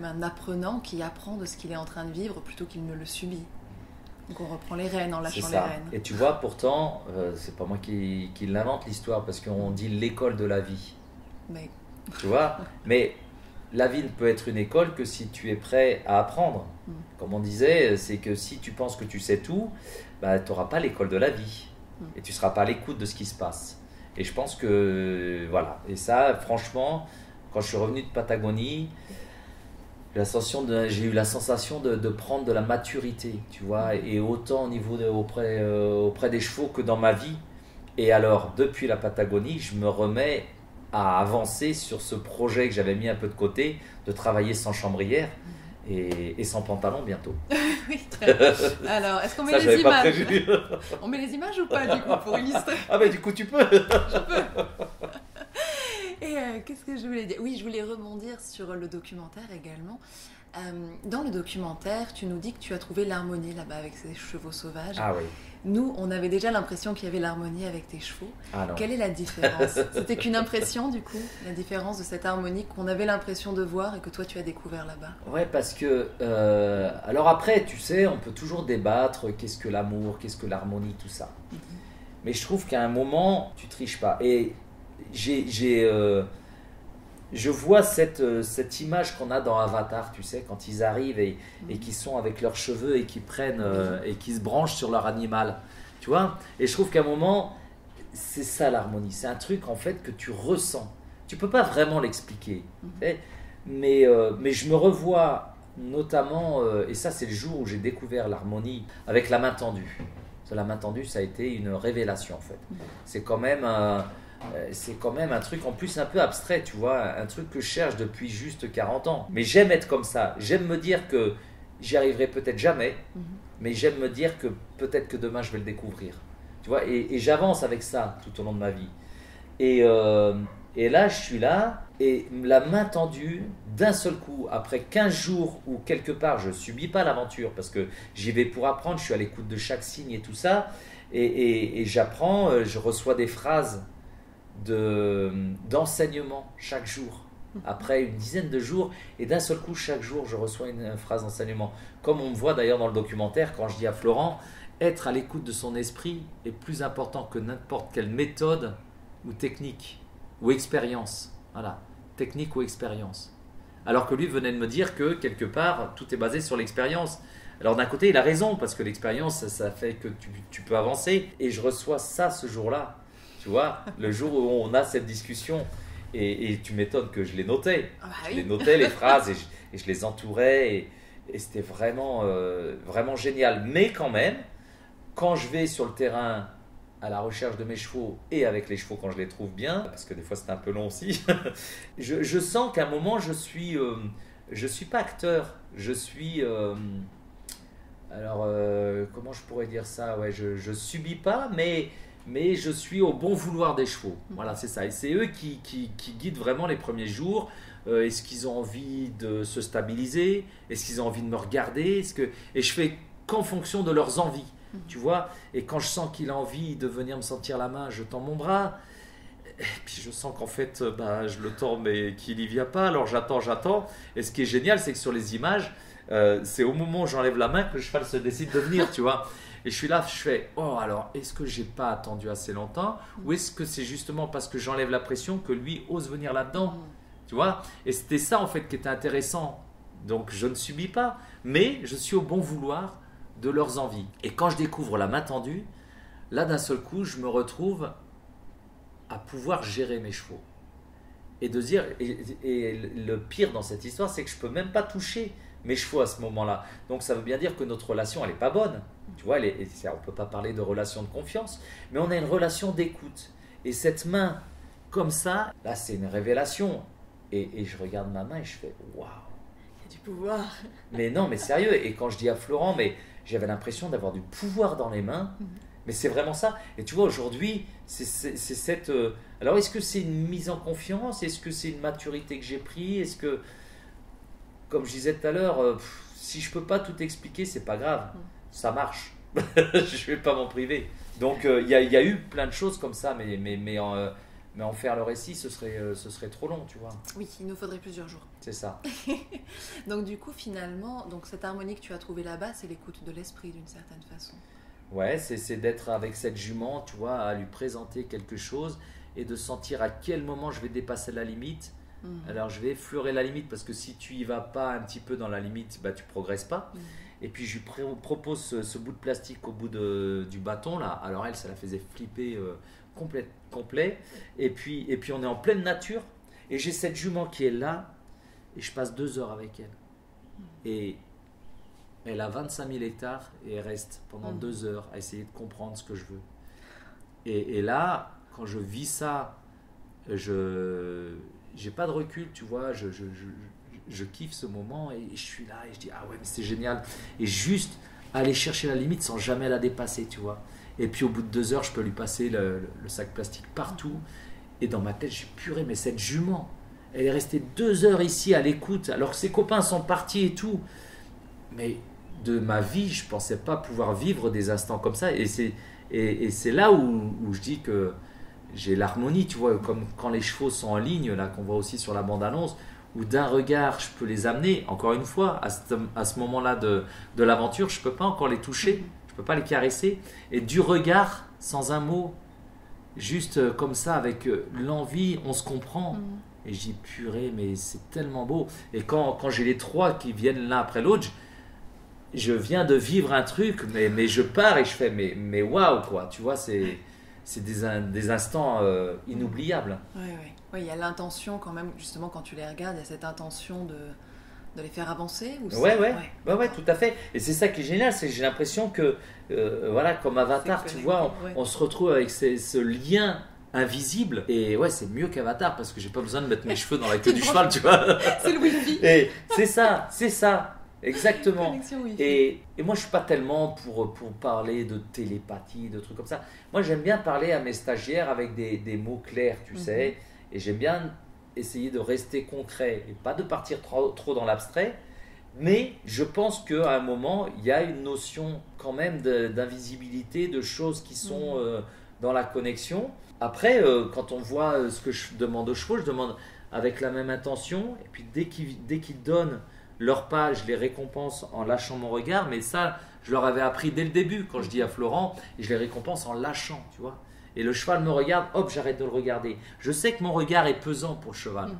un apprenant qui apprend de ce qu'il est en train de vivre plutôt qu'il ne le subit. Donc on reprend les rênes en lâchant les rênes. Et tu vois, pourtant, c'est pas moi qui l'invente l'histoire, parce qu'on dit l'école de la vie. Mais... Tu vois, mais la vie ne peut être une école que si tu es prêt à apprendre. Comme on disait, c'est que si tu penses que tu sais tout, bah, tu n'auras pas l'école de la vie. Et tu ne seras pas à l'écoute de ce qui se passe. Et je pense que, voilà. Et ça, franchement, quand je suis revenu de Patagonie, j'ai eu la sensation de prendre de la maturité, tu vois, et autant au niveau auprès des chevaux que dans ma vie. Et alors, depuis la Patagonie, je me remets à avancer sur ce projet que j'avais mis un peu de côté, de travailler sans chambrière et sans pantalon bientôt. Oui, très bien. Alors, est-ce qu'on met les images? On met les images ou pas, du coup, pour illustrer? Ah ben du coup, tu peux. Je peux. Et qu'est-ce que je voulais dire? Oui, je voulais rebondir sur le documentaire également. Dans le documentaire, tu nous dis que tu as trouvé l'harmonie là-bas avec ces chevaux sauvages. Ah oui. Nous, on avait déjà l'impression qu'il y avait l'harmonie avec tes chevaux. Ah non. Quelle est la différence? C'était qu'une impression, du coup, la différence de cette harmonie qu'on avait l'impression de voir et que toi, tu as découvert là-bas. Ouais, parce que... alors après, tu sais, on peut toujours débattre qu'est-ce que l'amour, qu'est-ce que l'harmonie, tout ça. Mais je trouve qu'à un moment, tu triches pas. Et je vois cette image qu'on a dans Avatar, tu sais, quand ils arrivent et qui sont avec leurs cheveux et qui prennent et qui se branchent sur leur animal, tu vois. Et je trouve qu'à un moment, c'est ça l'harmonie. C'est un truc en fait que tu ressens. Tu peux pas vraiment l'expliquer. Mais je me revois notamment, et ça c'est le jour où j'ai découvert l'harmonie avec la main tendue. La main tendue, ça a été une révélation en fait. C'est quand même un truc en plus un peu abstrait, tu vois, un truc que je cherche depuis juste 40 ans. Mais j'aime être comme ça, j'aime me dire que j'y arriverai peut-être jamais, mais j'aime me dire que peut-être que demain je vais le découvrir. Tu vois, et j'avance avec ça tout au long de ma vie. Et là, je suis là, et la main tendue, d'un seul coup, après 15 jours où quelque part je ne subis pas l'aventure, parce que j'y vais pour apprendre, je suis à l'écoute de chaque signe et tout ça, et j'apprends, je reçois des phrases d'enseignement chaque jour, après une dizaine de jours, et d'un seul coup, chaque jour, je reçois une phrase d'enseignement. Comme on me voit d'ailleurs dans le documentaire, quand je dis à Florent, être à l'écoute de son esprit est plus important que n'importe quelle méthode ou technique ou expérience. Voilà, technique ou expérience. Alors que lui venait de me dire que quelque part, tout est basé sur l'expérience. Alors d'un côté, il a raison, parce que l'expérience, ça fait que tu peux avancer. Et je reçois ça ce jour-là, tu vois, le jour où on a cette discussion. Et tu m'étonnes que je les notais. Je les notais, les phrases, et je les entourais. Et c'était vraiment, vraiment génial. Mais quand même, quand je vais sur le terrain à la recherche de mes chevaux et avec les chevaux quand je les trouve bien, parce que des fois c'est un peu long aussi, je sens qu'à un moment je suis pas acteur, je suis comment je pourrais dire ça, ouais, je subis pas, mais je suis au bon vouloir des chevaux. Voilà, c'est ça. Et c'est eux qui guident vraiment les premiers jours. Est-ce qu'ils ont envie de se stabiliser? Est-ce qu'ils ont envie de me regarder? Et je fais qu'en fonction de leurs envies. Tu vois, et quand je sens qu'il a envie de venir me sentir la main, je tends mon bras, et puis je sens qu'en fait je le tends mais qu'il n'y vient pas, alors j'attends, et ce qui est génial, c'est que sur les images, c'est au moment où j'enlève la main que le cheval se décide de venir, tu vois, et je suis là, je fais, oh alors est-ce que j'ai pas attendu assez longtemps, ou est-ce que c'est justement parce que j'enlève la pression que lui ose venir là-dedans, tu vois, et c'était ça en fait qui était intéressant. Donc je ne subis pas, mais je suis au bon vouloir de leurs envies. Et quand je découvre la main tendue, là d'un seul coup, je me retrouve à pouvoir gérer mes chevaux. Et de dire, et le pire dans cette histoire, c'est que je ne peux même pas toucher mes chevaux à ce moment-là. Donc ça veut bien dire que notre relation, elle n'est pas bonne. Tu vois, on ne peut pas parler de relation de confiance, mais on a une relation d'écoute. Et cette main comme ça, là c'est une révélation. Et je regarde ma main et je fais waouh. Il y a du pouvoir. Mais non, mais sérieux. Et quand je dis à Florent, mais j'avais l'impression d'avoir du pouvoir dans les mains. Mais c'est vraiment ça. Et tu vois, aujourd'hui, c'est cette. Alors, est-ce que c'est une mise en confiance? Est-ce que c'est une maturité que j'ai pris? Est-ce que, comme je disais tout à l'heure, si je peux pas tout expliquer, c'est pas grave. Ça marche. Je vais pas m'en priver. Donc, il y a eu plein de choses comme ça, mais en faire le récit, ce serait trop long, tu vois. Oui, il nous faudrait plusieurs jours. C'est ça. Donc du coup, finalement, donc cette harmonie que tu as trouvée là-bas, c'est l'écoute de l'esprit d'une certaine façon. Ouais, c'est d'être avec cette jument, tu vois, à lui présenter quelque chose et de sentir à quel moment je vais dépasser la limite. Alors je vais effleurer la limite parce que si tu y vas pas un petit peu dans la limite, bah tu progresses pas. Et puis je lui propose ce bout de plastique au bout du bâton là. Alors elle, ça la faisait flipper complet. Et puis on est en pleine nature et j'ai cette jument qui est là et je passe 2 heures avec elle. Et elle a 25 000 hectares et elle reste pendant 2 heures à essayer de comprendre ce que je veux. Et là, quand je vis ça, j'ai pas de recul, tu vois, je kiffe ce moment et je suis là et je dis ah ouais mais c'est génial. Et juste aller chercher la limite sans jamais la dépasser, tu vois. Et puis au bout de 2 heures, je peux lui passer le sac plastique partout. Et dans ma tête, j'ai purée, mais cette jument, elle est restée 2 heures ici à l'écoute alors que ses copains sont partis et tout. Mais de ma vie, je pensais pas pouvoir vivre des instants comme ça. Et c'est là où je dis que j'ai l'harmonie, tu vois, comme quand les chevaux sont en ligne, là qu'on voit aussi sur la bande-annonce, où d'un regard, je peux les amener, encore une fois, à ce moment-là de l'aventure, je peux pas encore les toucher, je peux pas les caresser. Et du regard, sans un mot, juste comme ça, avec l'envie, on se comprend. Et je dis, purée, mais c'est tellement beau. Et quand j'ai les 3 qui viennent l'un après l'autre, je viens de vivre un truc, mais je pars et je fais, mais waouh, quoi, tu vois, c'est des instants inoubliables. Oui, il y a l'intention quand même, justement, quand tu les regardes, il y a cette intention de les faire avancer ou ouais, tout à fait. Et c'est ça qui est génial, c'est que j'ai l'impression que, voilà, comme Avatar, tu vois, on se retrouve avec ce lien invisible. Et ouais, c'est mieux qu'Avatar parce que j'ai pas besoin de mettre mes cheveux dans la queue du cheval, tu vois. C'est le Wi-Fi. Et c'est ça. Exactement. Et moi, je suis pas tellement pour parler de télépathie, de trucs comme ça. Moi, j'aime bien parler à mes stagiaires avec des mots clairs, tu sais. Et j'aime bien essayer de rester concret et pas de partir trop dans l'abstrait. Mais je pense qu'à un moment, il y a une notion quand même d'invisibilité, de choses qui sont dans la connexion. Après, quand on voit ce que je demande aux chevaux, je demande avec la même intention. Et puis dès qu'ils donnent leur pas, je les récompense en lâchant mon regard, mais ça, je leur avais appris dès le début, quand je dis à Florent, et je les récompense en lâchant, tu vois. Et le cheval me regarde, hop, j'arrête de le regarder. Je sais que mon regard est pesant pour le cheval.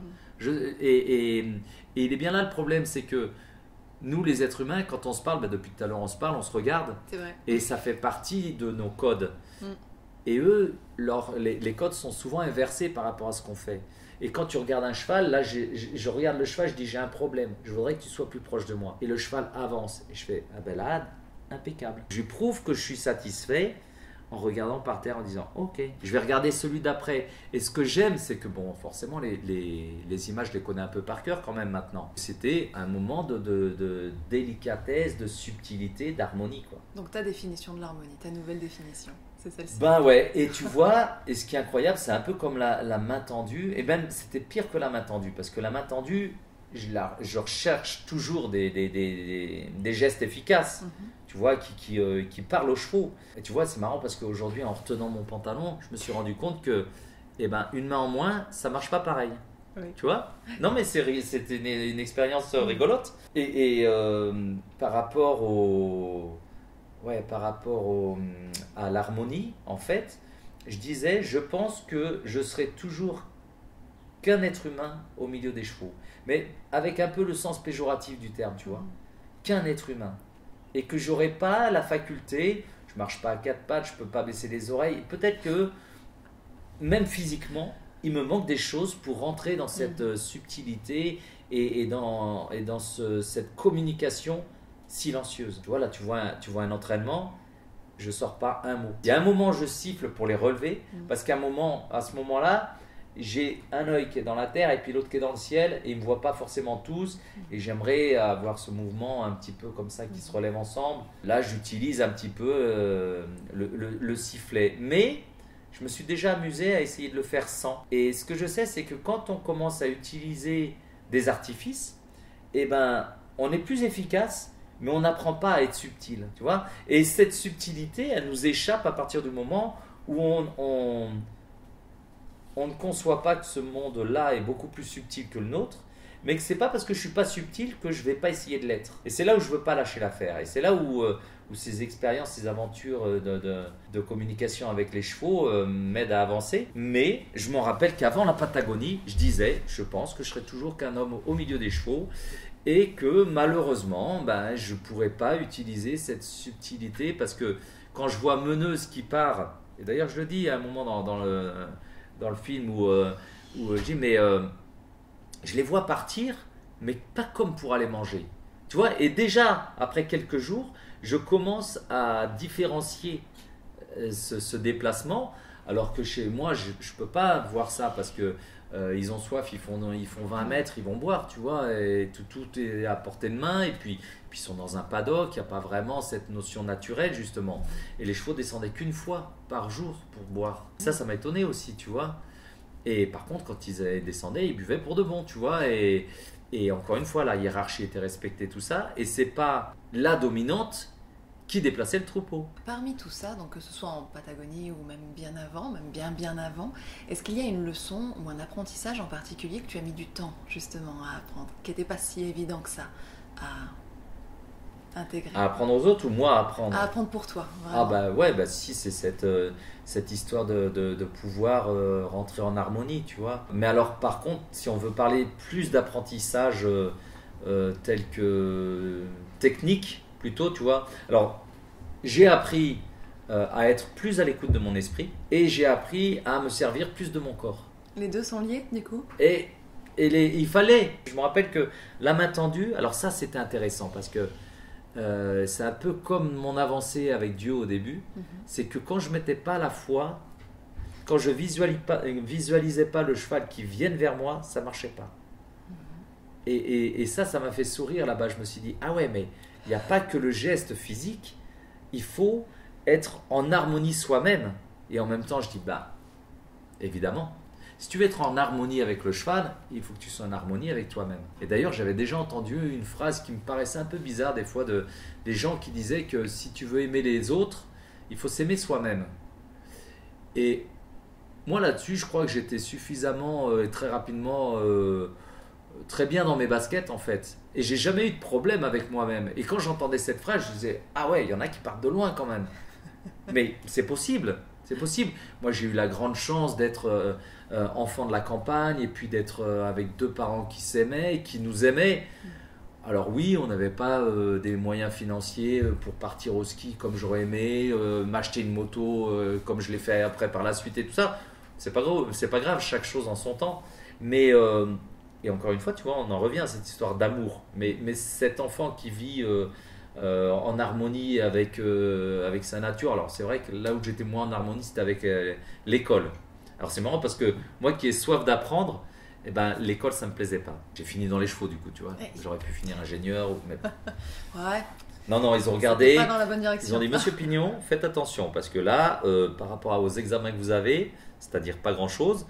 Et il est bien là le problème, c'est que nous, les êtres humains, quand on se parle, depuis tout à l'heure on se parle, on se regarde, c'est vrai. Et ça fait partie de nos codes. Et eux, les codes sont souvent inversés par rapport à ce qu'on fait. Et quand tu regardes un cheval, là, je regarde le cheval, je dis j'ai un problème, je voudrais que tu sois plus proche de moi. Et le cheval avance. Et je fais, ah ben là, impeccable. Je lui prouve que je suis satisfait en regardant par terre en disant, ok, je vais regarder celui d'après. Et ce que j'aime, c'est que, bon, forcément, les images, je les connais un peu par cœur quand même maintenant. C'était un moment de délicatesse, de subtilité, d'harmonie, quoi. Donc ta définition de l'harmonie, ta nouvelle définition. C'est celle-ci. Ben ouais, et tu vois, et ce qui est incroyable, c'est un peu comme la main tendue, et même c'était pire que la main tendue, parce que la main tendue, je recherche toujours des gestes efficaces, tu vois, qui parlent aux chevaux. Et tu vois, c'est marrant parce qu'aujourd'hui, en retenant mon pantalon, je me suis rendu compte que, une main en moins, ça marche pas pareil. Oui. Tu vois? Non, mais c'était une expérience rigolote. Et par rapport à l'harmonie, en fait, je disais, je pense que je serai toujours qu'un être humain au milieu des chevaux. Mais avec un peu le sens péjoratif du terme, tu vois. Qu'un être humain. Et que j'aurai pas la faculté, je marche pas à 4 pattes, je peux pas baisser les oreilles. Peut-être que, même physiquement, il me manque des choses pour rentrer dans cette subtilité et dans cette communication silencieuse. Tu vois, là, tu vois un entraînement, je sors pas un mot. Il y a un moment, je siffle pour les relever, parce à ce moment-là, j'ai un œil qui est dans la terre et puis l'autre qui est dans le ciel et ils ne me voient pas forcément tous et j'aimerais avoir ce mouvement un petit peu comme ça qui se relève ensemble. Là j'utilise un petit peu le sifflet, mais je me suis déjà amusé à essayer de le faire sans. Et ce que je sais, c'est que quand on commence à utiliser des artifices, eh ben, on est plus efficace, mais on n'apprend pas à être subtil, tu vois. Et cette subtilité, elle nous échappe à partir du moment où on ne conçoit pas que ce monde-là est beaucoup plus subtil que le nôtre, mais que c'est pas parce que je suis pas subtil que je vais pas essayer de l'être. Et c'est là où je veux pas lâcher l'affaire. Et c'est là où ces expériences, ces aventures de communication avec les chevaux m'aident à avancer. Mais je me rappelle qu'avant la Patagonie, je pense que je serais toujours qu'un homme au milieu des chevaux et que malheureusement, ben, je pourrais pas utiliser cette subtilité parce que quand je vois Meneuse qui part, et d'ailleurs je le dis à un moment dans le film où je dis mais je les vois partir mais pas comme pour aller manger, tu vois. Et déjà après quelques jours je commence à différencier ce déplacement, alors que chez moi je ne peux pas voir ça parce que ils ont soif, ils font 20 mètres, ils vont boire, tu vois, et tout est à portée de main, et puis ils sont dans un paddock, il n'y a pas vraiment cette notion naturelle, justement. Et les chevaux descendaient qu'une fois par jour pour boire. Ça m'a étonné aussi, tu vois. Et par contre, quand ils descendaient, ils buvaient pour de bon, tu vois. Et encore une fois, la hiérarchie était respectée, tout ça. Et c'est pas la dominante qui déplaçait le troupeau. Parmi tout ça, donc que ce soit en Patagonie ou même bien avant, même bien avant, est-ce qu'il y a une leçon ou un apprentissage en particulier que tu as mis du temps justement à apprendre, qui n'était pas si évident que ça à intégrer? À apprendre aux autres ou moi à apprendre? À apprendre pour toi, vraiment. Ah bah ouais, bah si, c'est cette histoire de pouvoir rentrer en harmonie, tu vois. Mais alors par contre, si on veut parler plus d'apprentissage tel que technique, plutôt, tu vois. Alors, j'ai appris à être plus à l'écoute de mon esprit et j'ai appris à me servir plus de mon corps. Les deux sont liés, du coup? Il fallait. Je me rappelle que la main tendue, alors ça c'était intéressant parce que c'est un peu comme mon avancée avec Dieu au début. C'est que quand je mettais pas la foi, quand je visualisais pas le cheval qui vienne vers moi, ça marchait pas. Et ça m'a fait sourire là-bas. Je me suis dit, ah ouais, mais il n'y a pas que le geste physique, il faut être en harmonie soi-même. Et en même temps, je dis, bah, évidemment, si tu veux être en harmonie avec le cheval, il faut que tu sois en harmonie avec toi-même. Et d'ailleurs, j'avais déjà entendu une phrase qui me paraissait un peu bizarre des fois, des gens qui disaient que si tu veux aimer les autres, il faut s'aimer soi-même. Et moi là-dessus, je crois que j'étais suffisamment et très rapidement très bien dans mes baskets en fait. Et j'ai jamais eu de problème avec moi-même. Et quand j'entendais cette phrase, je disais, ah ouais, il y en a qui partent de loin quand même. Mais c'est possible, c'est possible. Moi j'ai eu la grande chance d'être enfant de la campagne et puis d'être avec deux parents qui s'aimaient et qui nous aimaient. Alors oui, on n'avait pas des moyens financiers pour partir au ski comme j'aurais aimé, m'acheter une moto comme je l'ai fait après par la suite et tout ça. C'est pas grave, chaque chose en son temps. Mais et encore une fois, tu vois, on en revient à cette histoire d'amour. Mais cet enfant qui vit en harmonie avec sa nature. Alors c'est vrai que là où j'étais moins en harmonie, c'était avec l'école. Alors c'est marrant parce que moi qui ai soif d'apprendre, eh ben, l'école ça me plaisait pas. J'ai fini dans les chevaux du coup, tu vois. J'aurais pu finir ingénieur. Mais... Ouais. Non, ils ont regardé. Pas dans la bonne direction. Ils ont dit, Monsieur Pignon, faites attention parce que là, par rapport aux examens que vous avez, c'est-à-dire pas grand-chose,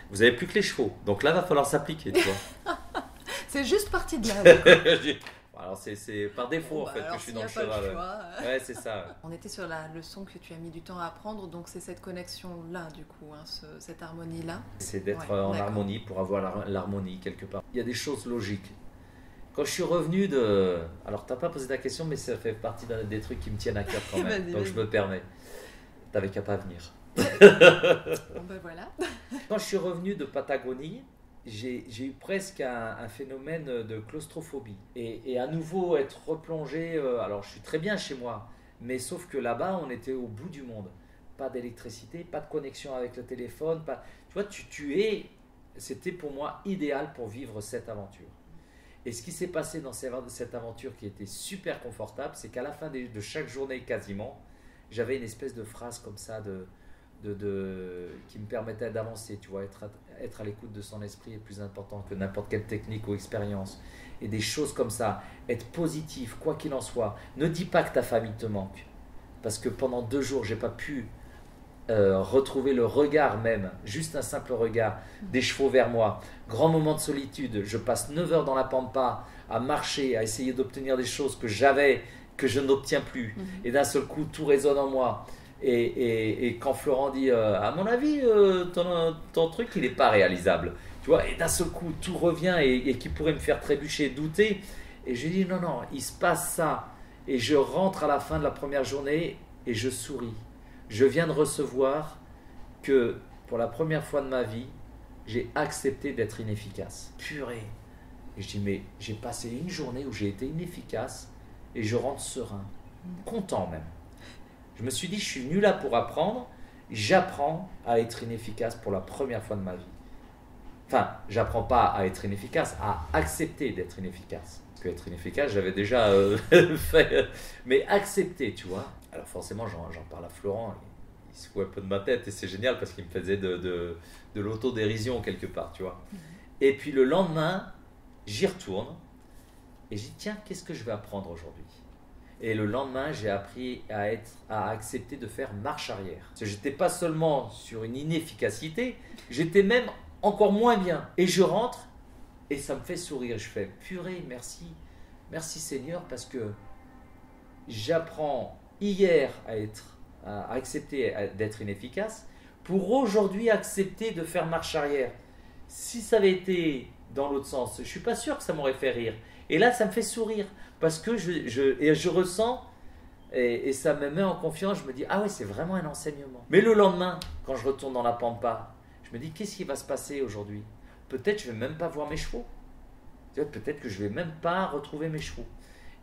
vous n'avez plus que les chevaux. Donc là, il va falloir s'appliquer, tu vois. C'est juste parti de là. Alors c'est par défaut en fait que je suis dans le cheval. Ouais, c'est ça. On était sur la leçon que tu as mis du temps à apprendre, donc c'est cette connexion-là du coup, hein, cette harmonie-là. C'est d'être en harmonie pour avoir l'harmonie quelque part. Il y a des choses logiques. Quand je suis revenu de... Alors t'as pas posé ta question, mais ça fait partie des trucs qui me tiennent à cœur quand même. Donc je me permets. T'avais qu'à pas venir. Bon ben voilà. Quand je suis revenu de Patagonie, j'ai eu presque un phénomène de claustrophobie. Et à nouveau être replongé, alors je suis très bien chez moi, mais sauf que là-bas on était au bout du monde. Pas d'électricité, pas de connexion avec le téléphone, pas... Tu vois, c'était pour moi idéal pour vivre cette aventure. Et ce qui s'est passé dans cette aventure qui était super confortable, c'est qu'à la fin de chaque journée quasiment, j'avais une espèce de phrase comme ça qui me permettait d'avancer, tu vois, être à l'écoute de son esprit est plus important que n'importe quelle technique ou expérience. Et des choses comme ça, être positif, quoi qu'il en soit. Ne dis pas que ta famille te manque. Parce que pendant 2 jours, j'ai pas pu retrouver le regard même, juste un simple regard des chevaux vers moi. Grand moment de solitude, je passe 9 heures dans la pampa à marcher, à essayer d'obtenir des choses que j'avais, que je n'obtiens plus. Et d'un seul coup, tout résonne en moi. Et quand Florent dit, à mon avis, ton truc, il n'est pas réalisable. Tu vois, et d'un seul coup, tout revient et qui pourrait me faire trébucher, douter. Et je dis, non, non, il se passe ça. Et je rentre à la fin de la première journée et je souris. Je viens de recevoir que pour la première fois de ma vie, j'ai accepté d'être inefficace. Purée. Et je dis, mais j'ai passé une journée où j'ai été inefficace et je rentre serein, content même. Je me suis dit, je suis venu là pour apprendre, j'apprends à être inefficace pour la première fois de ma vie. Enfin, j'apprends pas à être inefficace, à accepter d'être inefficace. Parce qu'être inefficace, j'avais déjà fait, mais accepter, tu vois. Alors forcément, j'en parle à Florent, il se fout un peu de ma tête et c'est génial parce qu'il me faisait de l'autodérision quelque part, tu vois. Et puis le lendemain, j'y retourne et je dis, tiens, qu'est-ce que je vais apprendre aujourd'hui ? Et le lendemain, j'ai appris à accepter de faire marche arrière. Parce que j'étais pas seulement sur une inefficacité, j'étais même encore moins bien. Et je rentre et ça me fait sourire. Je fais, purée, merci. Merci Seigneur parce que j'apprends hier à accepter d'être inefficace pour aujourd'hui accepter de faire marche arrière. Si ça avait été dans l'autre sens, je ne suis pas sûr que ça m'aurait fait rire. Et là, ça me fait sourire parce que je ressens et ça me met en confiance. Je me dis, ah ouais, c'est vraiment un enseignement. Mais le lendemain, quand je retourne dans la pampa, je me dis, qu'est-ce qui va se passer aujourd'hui ? Peut-être que je ne vais même pas voir mes chevaux. Peut-être que je ne vais même pas retrouver mes chevaux.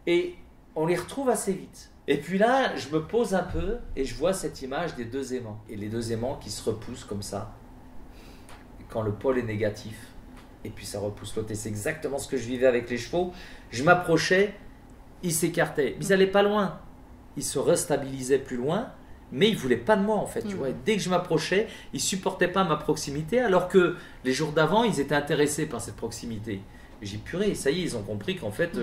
Et on les retrouve assez vite. Et puis là, je me pose un peu et je vois cette image des 2 aimants. Et les 2 aimants qui se repoussent comme ça. Quand le pôle est négatif. Et puis ça repousse l'autre. Et c'est exactement ce que je vivais avec les chevaux. Je m'approchais, ils s'écartaient. Mais ils n'allaient pas loin. Ils se restabilisaient plus loin. Mais ils ne voulaient pas de moi en fait. Tu vois. Et dès que je m'approchais, ils ne supportaient pas ma proximité. Alors que les jours d'avant, ils étaient intéressés par cette proximité. J'ai purée, ça y est, ils ont compris qu'en fait,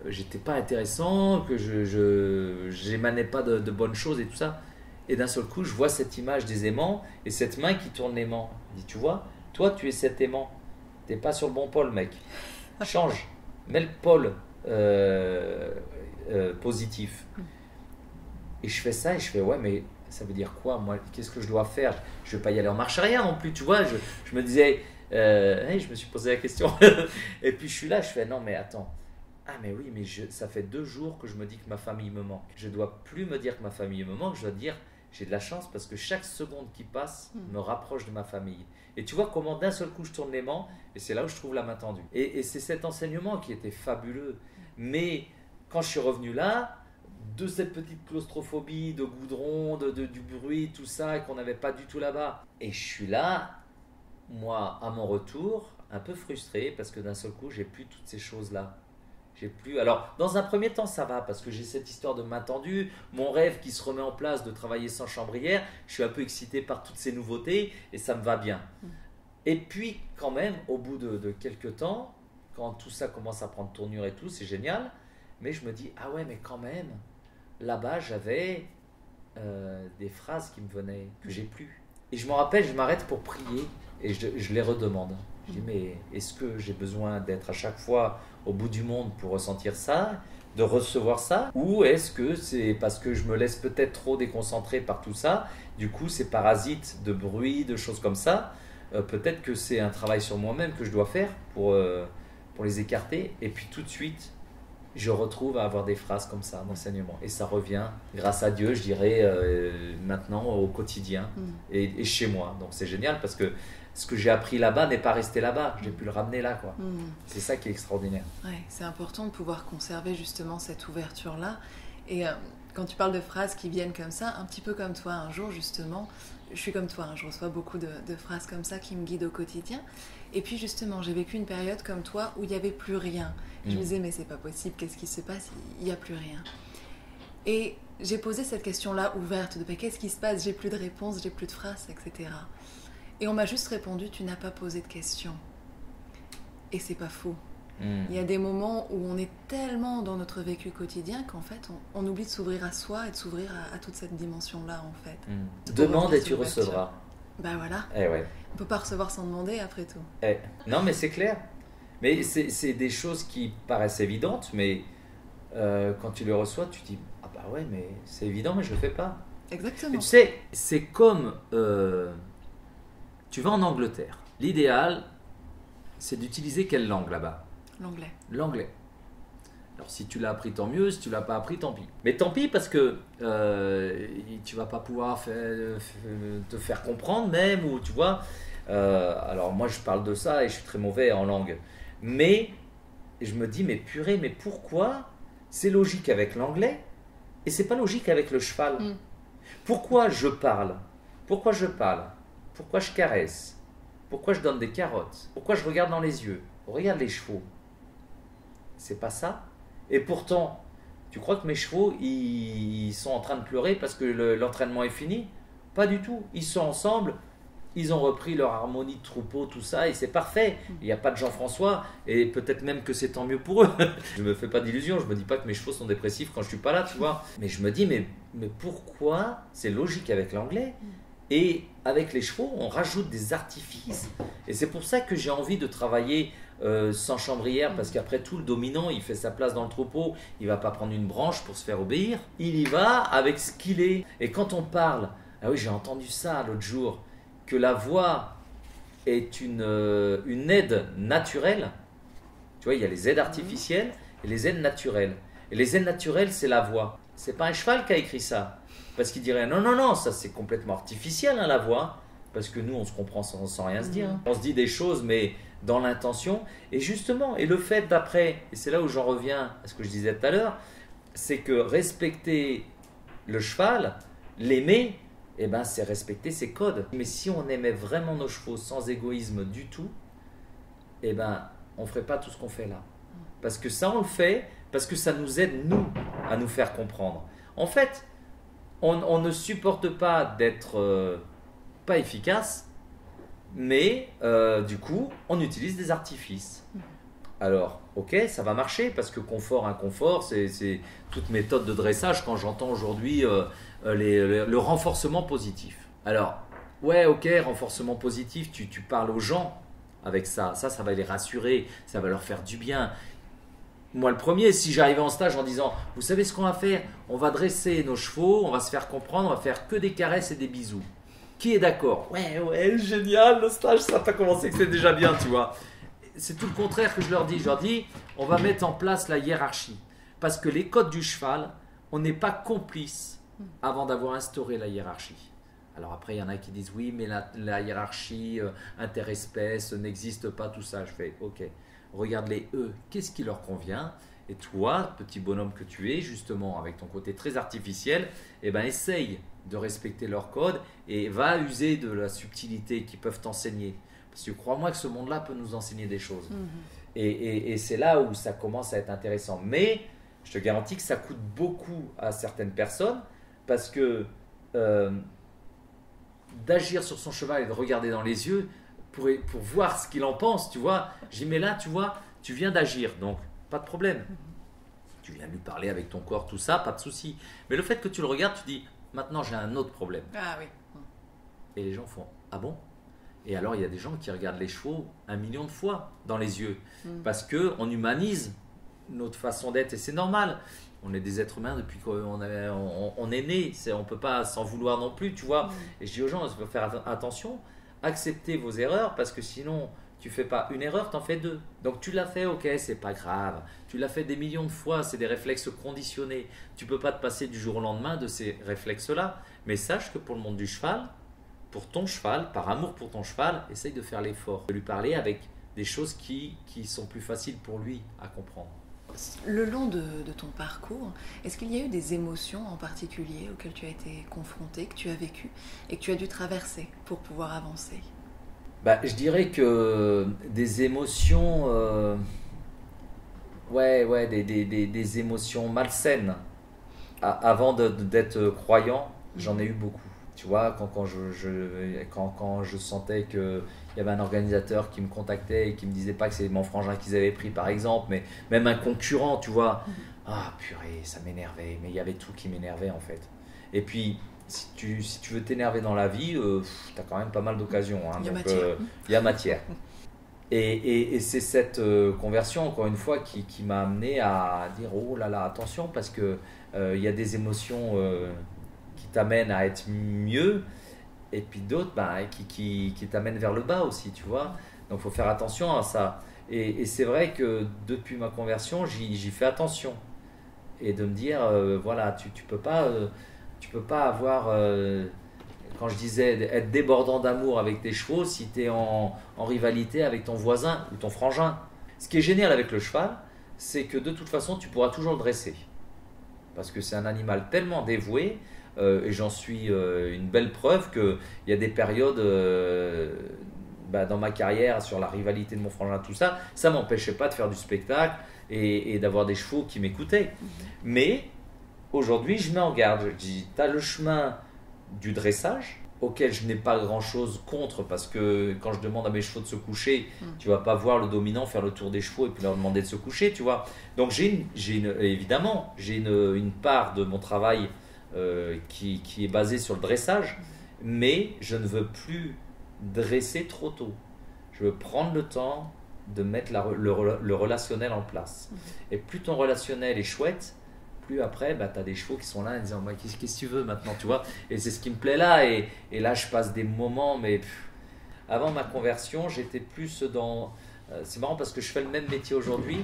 j'étais pas intéressant, que je n'émanais pas de bonnes choses et tout ça. Et d'un seul coup, je vois cette image des aimants et cette main qui tourne l'aimant. Je dis, tu vois, toi, tu es cet aimant. Tu n'es pas sur le bon pôle, mec. Change. Mets le pôle positif. Et je fais ça et je fais, ouais, mais ça veut dire quoi, moi ? Qu'est-ce que je dois faire ? Je ne vais pas y aller en marche arrière non plus, tu vois. Je me disais, je me suis posé la question. Et puis je suis là, je fais, non, mais attends. Ah mais oui, mais ça fait 2 jours que je me dis que ma famille me manque. Je ne dois plus me dire que ma famille me manque, je dois dire j'ai de la chance parce que chaque seconde qui passe me rapproche de ma famille. Et tu vois comment d'un seul coup je tourne l'aimant et c'est là où je trouve la main tendue. Et c'est cet enseignement qui était fabuleux. Mais quand je suis revenu là, de cette petite claustrophobie, de goudron, du bruit, tout ça, et qu'on n'avait pas du tout là-bas. Et je suis là, moi, à mon retour, un peu frustré parce que d'un seul coup, j'ai plus toutes ces choses-là. J'ai plus. Alors, dans un premier temps, ça va parce que j'ai cette histoire de main tendue, mon rêve qui se remet en place de travailler sans chambrière. Je suis un peu excité par toutes ces nouveautés et ça me va bien. Et puis, quand même, au bout de quelques temps, quand tout ça commence à prendre tournure et tout, c'est génial. Mais je me dis, ah ouais, mais quand même, là-bas, j'avais des phrases qui me venaient, que j'ai plus. Et je me rappelle, je m'arrête pour prier et je les redemande. Je dis, mais est-ce que j'ai besoin d'être à chaque fois au bout du monde pour ressentir ça, de recevoir ça ? Ou est-ce que c'est parce que je me laisse peut-être trop déconcentrer par tout ça, du coup ces parasites de bruit, de choses comme ça, peut-être que c'est un travail sur moi-même que je dois faire pour les écarter. Et puis tout de suite, je retrouve à avoir des phrases comme ça d'enseignement. Et ça revient, grâce à Dieu, je dirais, maintenant au quotidien et chez moi. Donc c'est génial parce que ce que j'ai appris là-bas n'est pas resté là-bas. J'ai pu le ramener là, quoi. C'est ça qui est extraordinaire. Ouais, c'est important de pouvoir conserver justement cette ouverture-là. Et quand tu parles de phrases qui viennent comme ça, un petit peu comme toi un jour justement, je suis comme toi, hein, je reçois beaucoup de phrases comme ça qui me guident au quotidien. Et puis justement, j'ai vécu une période comme toi où il n'y avait plus rien. Je me disais, mais c'est pas possible, qu'est-ce qui se passe ? Il n'y a plus rien. Et j'ai posé cette question-là ouverte de qu'est-ce qui se passe, j'ai plus de réponses, j'ai plus de phrases, etc. Et on m'a juste répondu, tu n'as pas posé de questions. Et c'est pas faux. Il y a des moments où on est tellement dans notre vécu quotidien qu'en fait, on oublie de s'ouvrir à soi et de s'ouvrir à toute cette dimension-là, en fait. Demande et tu recevras. Bah voilà. Ouais. On peut pas recevoir sans demander, après tout. Non, mais c'est clair. Mais c'est des choses qui paraissent évidentes, mais quand tu les reçois, tu dis ah bah ouais, mais c'est évident, mais je le fais pas. Exactement. Et tu sais, c'est comme tu vas en Angleterre. L'idéal, c'est d'utiliser quelle langue là-bas? L'anglais. Alors si tu l'as appris, tant mieux. Si tu l'as pas appris, tant pis. Mais tant pis parce que tu vas pas pouvoir te faire comprendre même, ou tu vois. Alors moi je parle de ça et je suis très mauvais en langue. Mais je me dis mais purée, mais pourquoi c'est logique avec l'anglais et c'est pas logique avec le cheval? Pourquoi je parle? Pourquoi je parle? Pourquoi je caresse? Pourquoi je donne des carottes? Pourquoi je regarde dans les yeux? Regarde les chevaux. C'est pas ça. Et pourtant, tu crois que mes chevaux, ils sont en train de pleurer parce que l'entraînement est fini? Pas du tout. Ils sont ensemble, ils ont repris leur harmonie de troupeau, tout ça, et c'est parfait. Il n'y a pas de Jean-François, et peut-être même que c'est tant mieux pour eux. Je me fais pas d'illusions, je me dis pas que mes chevaux sont dépressifs quand je suis pas là, tu vois. Mais je me dis, mais pourquoi c'est logique avec l'anglais? Et avec les chevaux, on rajoute des artifices. Et c'est pour ça que j'ai envie de travailler sans chambrière, parce qu'après tout, le dominant, il fait sa place dans le troupeau, il va pas prendre une branche pour se faire obéir, il y va avec ce qu'il est. Et quand on parle, ah oui, j'ai entendu ça l'autre jour, que la voix est une aide naturelle. Tu vois, il y a les aides artificielles et les aides naturelles. Et les aides naturelles, c'est la voix. C'est pas un cheval qui a écrit ça. Parce qu'il dirait non, ça c'est complètement artificiel, hein, la voix. Parce que nous, on se comprend sans rien se dire. On se dit des choses, mais dans l'intention. Et justement, et le fait d'après, et c'est là où j'en reviens à ce que je disais tout à l'heure, c'est que respecter le cheval, l'aimer, eh ben, c'est respecter ses codes. Mais si on aimait vraiment nos chevaux sans égoïsme du tout, eh ben, on ne ferait pas tout ce qu'on fait là. Parce que ça, on le fait parce que ça nous aide, nous, à nous faire comprendre. En fait, on ne supporte pas d'être pas efficace, mais du coup, on utilise des artifices. Alors, ok, ça va marcher parce que confort, inconfort, c'est toute méthode de dressage quand j'entends aujourd'hui le renforcement positif. Alors, ouais, ok, renforcement positif, tu parles aux gens avec ça va les rassurer, ça va leur faire du bien. Moi, le premier, si j'arrivais en stage en disant, vous savez ce qu'on va faire? On va dresser nos chevaux, on va se faire comprendre, on va faire que des caresses et des bisous. Qui est d'accord? Ouais, génial, le stage, ça n'a pas commencé que c'est déjà bien, tu vois. C'est tout le contraire que je leur dis. Je leur dis, on va mettre en place la hiérarchie. Parce que les codes du cheval, on n'est pas complice avant d'avoir instauré la hiérarchie. Alors après, il y en a qui disent, oui, mais la hiérarchie interespèce n'existe pas, tout ça. Je fais, ok, regarde-les eux, qu'est-ce qui leur convient? Et toi, petit bonhomme que tu es, justement, avec ton côté très artificiel, eh ben, essaye de respecter leurs codes et va user de la subtilité qu'ils peuvent t'enseigner. Parce que crois-moi que ce monde-là peut nous enseigner des choses. Et c'est là où ça commence à être intéressant. Mais je te garantis que ça coûte beaucoup à certaines personnes parce que d'agir sur son cheval et de regarder dans les yeux pour voir ce qu'il en pense, tu vois. J'ai dit, mais là, tu vois, tu viens d'agir, donc pas de problème. Tu viens lui parler avec ton corps, tout ça, pas de souci. Mais le fait que tu le regardes, tu dis, maintenant j'ai un autre problème. Ah oui. Et les gens font, ah bon? Et alors il y a des gens qui regardent les chevaux 1 million de fois dans les yeux. Parce qu'on humanise notre façon d'être et c'est normal. On est des êtres humains depuis qu'on est né. On ne peut pas s'en vouloir non plus, tu vois. Et je dis aux gens, il faut faire attention, acceptez vos erreurs parce que sinon tu fais pas une erreur, t'en fais 2. Donc tu l'as fait, ok, c'est pas grave. Tu l'as fait des millions de fois, c'est des réflexes conditionnés. Tu peux pas te passer du jour au lendemain de ces réflexes-là. Mais sache que pour le monde du cheval, pour ton cheval, par amour pour ton cheval, essaye de faire l'effort, de lui parler avec des choses qui sont plus faciles pour lui à comprendre. Le long de ton parcours, est-ce qu'il y a eu des émotions en particulier auxquelles tu as été confronté, que tu as vécu et que tu as dû traverser pour pouvoir avancer? Je dirais que des émotions, des émotions malsaines. avant d'être croyant, j'en ai eu beaucoup. Tu vois, quand je sentais qu'il y avait un organisateur qui me contactait et qui me disait pas que c'est mon frangin qu'ils avaient pris par exemple, mais même un concurrent, tu vois. Ah purée, ça m'énervait, mais il y avait tout qui m'énervait en fait. Et puis, si tu veux t'énerver dans la vie, tu as quand même pas mal d'occasions. Hein, Il y a donc, matière. il y a matière. Et c'est cette conversion, encore une fois, qui m'a amené à dire oh là là, attention, parce que il y a des émotions qui t'amènent à être mieux, et puis d'autres qui t'amènent vers le bas aussi, tu vois. Donc il faut faire attention à ça. Et c'est vrai que depuis ma conversion, j'y fais attention. Et de me dire, voilà, tu peux pas avoir, quand je disais être débordant d'amour avec tes chevaux, si tu es en rivalité avec ton voisin ou ton frangin. Ce qui est génial avec le cheval, c'est que de toute façon, tu pourras toujours le dresser. Parce que c'est un animal tellement dévoué, et j'en suis une belle preuve qu'il y a des périodes dans ma carrière sur la rivalité de mon frangin, tout ça, ça m'empêchait pas de faire du spectacle et d'avoir des chevaux qui m'écoutaient. Mais aujourd'hui, je mets en garde. Je dis, tu as le chemin du dressage, auquel je n'ai pas grand-chose contre, parce que quand je demande à mes chevaux de se coucher, tu vas pas voir le dominant faire le tour des chevaux et puis leur demander de se coucher, tu vois. Donc évidemment, j'ai une part de mon travail qui est basée sur le dressage, mais je ne veux plus dresser trop tôt. Je veux prendre le temps de mettre le relationnel en place. Et plus ton relationnel est chouette, plus après, tu as des chevaux qui sont là en disant qu'est-ce que tu veux maintenant, tu vois. Et c'est ce qui me plaît là. Et là, je passe des moments, mais avant ma conversion, j'étais plus dans... c'est marrant parce que je fais le même métier aujourd'hui,